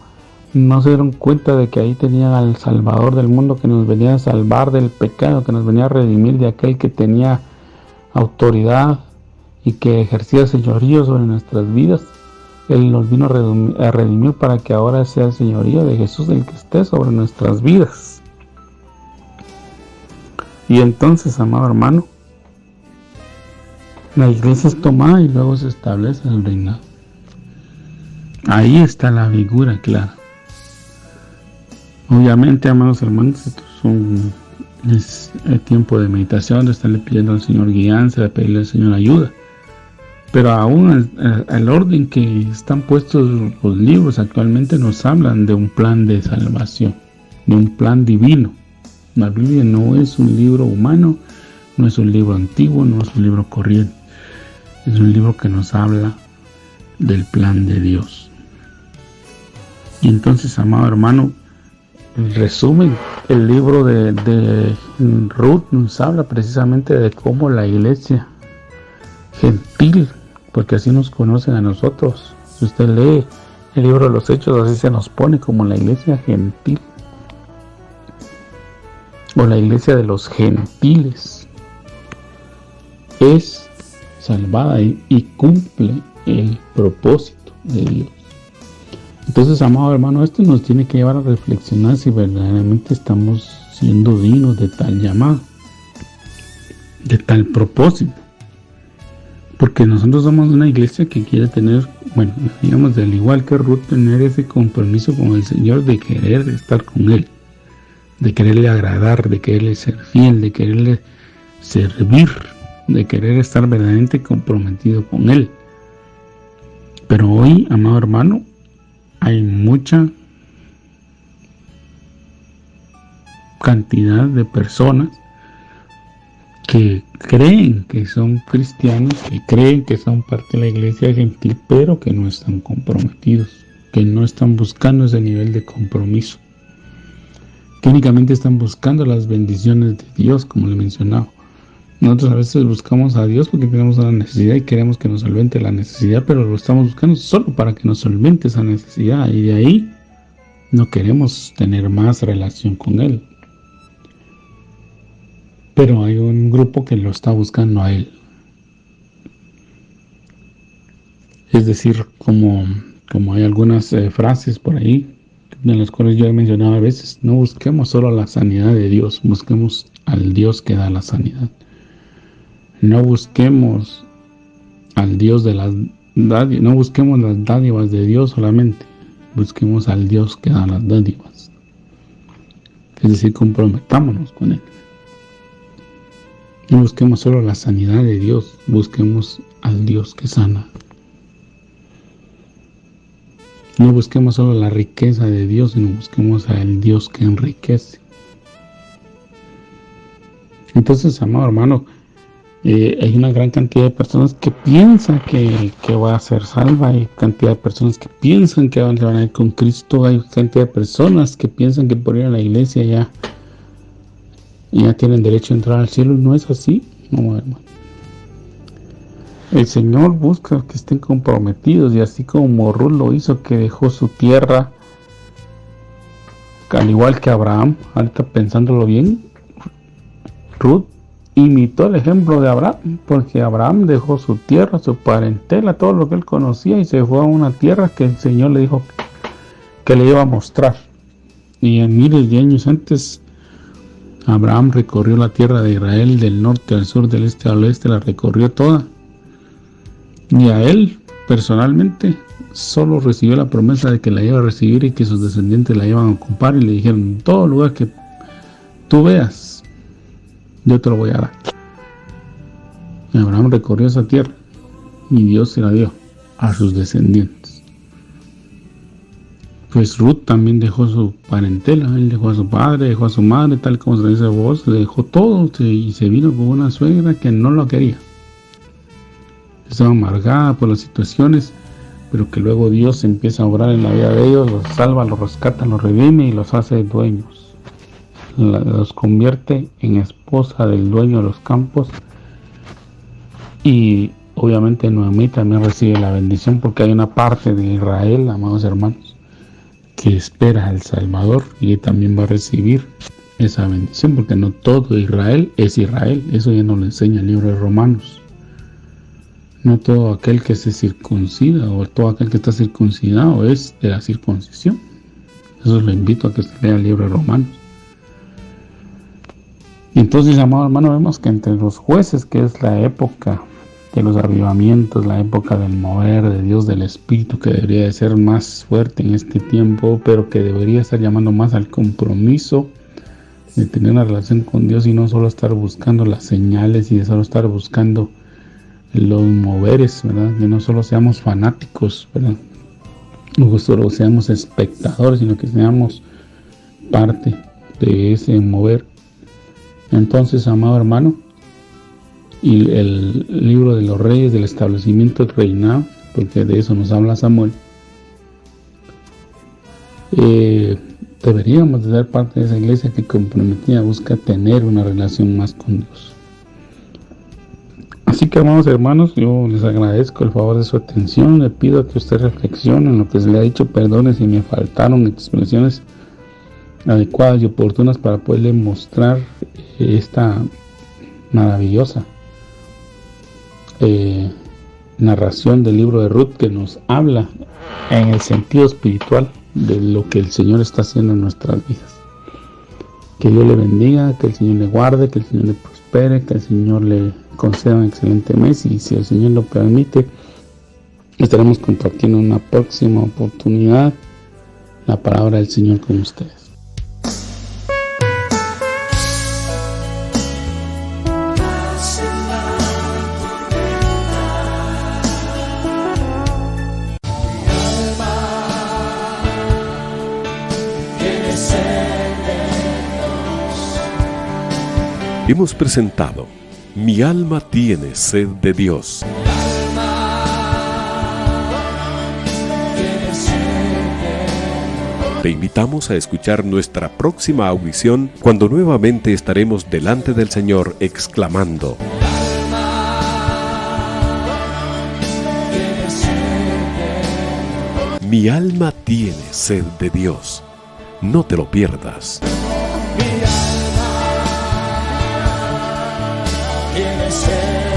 se dieron cuenta de que ahí tenían al Salvador del mundo, que nos venía a salvar del pecado, que nos venía a redimir de aquel que tenía autoridad y que ejercía señorío sobre nuestras vidas. Él nos vino a redimir para que ahora sea el señorío de Jesús el que esté sobre nuestras vidas. Y entonces, amado hermano, la iglesia es tomada y luego se establece el reinado. Ahí está la figura clara. Obviamente, amados hermanos, esto es el tiempo de meditación, de estarle pidiendo al Señor guianza, de pedirle al Señor ayuda. Pero aún el orden que están puestos los libros actualmente nos hablan de un plan de salvación, de un plan divino. La Biblia no es un libro humano, no es un libro antiguo, no es un libro corriente. Es un libro que nos habla del plan de Dios. Y entonces, amado hermano, en resumen, el libro de Ruth nos habla precisamente de cómo la iglesia gentil, porque así nos conocen a nosotros. Si usted lee el libro de los Hechos, así se nos pone como la iglesia gentil, o la iglesia de los gentiles, es salvada y cumple el propósito de Dios. Entonces, amado hermano, esto nos tiene que llevar a reflexionar si verdaderamente estamos siendo dignos de tal llamado, de tal propósito. Porque nosotros somos una iglesia que quiere tener, bueno, digamos, al igual que Ruth, tener ese compromiso con el Señor de querer estar con Él, de quererle agradar, de quererle ser fiel, de quererle servir, de querer estar verdaderamente comprometido con Él. Pero hoy, amado hermano, hay mucha cantidad de personas que creen que son cristianos, que creen que son parte de la iglesia gentil, pero que no están comprometidos, que no están buscando ese nivel de compromiso, que únicamente están buscando las bendiciones de Dios, como le mencionaba. Nosotros a veces buscamos a Dios porque tenemos una necesidad y queremos que nos solvente la necesidad, pero lo estamos buscando solo para que nos solvente esa necesidad, y de ahí no queremos tener más relación con Él. Pero hay un grupo que lo está buscando a Él. Es decir, como hay algunas frases por ahí, de las cuales yo he mencionado a veces, no busquemos solo la sanidad de Dios, busquemos al Dios que da la sanidad. No busquemos al Dios de las dádivas, no busquemos las dádivas de Dios solamente, busquemos al Dios que da las dádivas. Es decir, comprometámonos con Él. No busquemos solo la sanidad de Dios, busquemos al Dios que sana. No busquemos solo la riqueza de Dios, sino busquemos al Dios que enriquece. Entonces, amado hermano, hay una gran cantidad de personas que piensan que va a ser salva, hay cantidad de personas que piensan que van a ir con Cristo, hay cantidad de personas que piensan que por ir a la iglesia ya tienen derecho a entrar al cielo. No es así, no, hermano. El Señor busca que estén comprometidos, y así como Ruth lo hizo, que dejó su tierra, al igual que Abraham, ahorita pensándolo bien, Ruth imitó el ejemplo de Abraham, porque Abraham dejó su tierra, su parentela, todo lo que él conocía, y se fue a una tierra que el Señor le dijo que le iba a mostrar. Y en miles de años antes, Abraham recorrió la tierra de Israel, del norte al sur, del este al oeste, la recorrió toda. Y a él, personalmente, solo recibió la promesa de que la iba a recibir y que sus descendientes la iban a ocupar, y le dijeron: en todo lugar que tú veas, yo te lo voy a dar. Y Abraham recorrió esa tierra y Dios se la dio a sus descendientes. Pues Ruth también dejó su parentela, él dejó a su padre, dejó a su madre, tal como se dice vos, dejó todo y se vino con una suegra que no lo quería. Estaba amargada por las situaciones, pero que luego Dios empieza a obrar en la vida de ellos, los salva, los rescata, los redime y los hace dueños. Los convierte en esposa del dueño de los campos. Y obviamente Noemí también recibe la bendición, porque hay una parte de Israel, amados hermanos, que espera al Salvador, y también va a recibir esa bendición, porque no todo Israel es Israel. Eso ya nos lo enseña el libro de Romanos. No todo aquel que se circuncida o todo aquel que está circuncidado es de la circuncisión. Eso lo invito a que se lea el libro de Romanos. Y entonces, amado hermano, vemos que entre los jueces, que es la época de los avivamientos, la época del mover de Dios, del Espíritu, que debería de ser más fuerte en este tiempo, pero que debería estar llamando más al compromiso de tener una relación con Dios y no solo estar buscando las señales y de solo estar buscando los moveres, ¿verdad? Que no solo seamos fanáticos, ¿verdad? No solo seamos espectadores, sino que seamos parte de ese mover. Entonces, amado hermano, y el libro de los reyes, del establecimiento del reinado, porque de eso nos habla Samuel, deberíamos de ser parte de esa iglesia que comprometida busca tener una relación más con Dios. Así que, amados hermanos, yo les agradezco el favor de su atención. Le pido que usted reflexione en lo que se le ha dicho. Perdone si me faltaron expresiones adecuadas y oportunas para poderle mostrar esta maravillosa narración del libro de Ruth, que nos habla en el sentido espiritual de lo que el Señor está haciendo en nuestras vidas. Que Dios le bendiga, que el Señor le guarde, que el Señor le prospere, que el Señor le conceda un excelente mes, y si el Señor lo permite, estaremos compartiendo en una próxima oportunidad la palabra del Señor con ustedes. Hemos presentado Mi alma tiene sed de Dios. Te invitamos a escuchar nuestra próxima audición, cuando nuevamente estaremos delante del Señor exclamando: Mi alma tiene sed de Dios. No te lo pierdas. Tiene sed.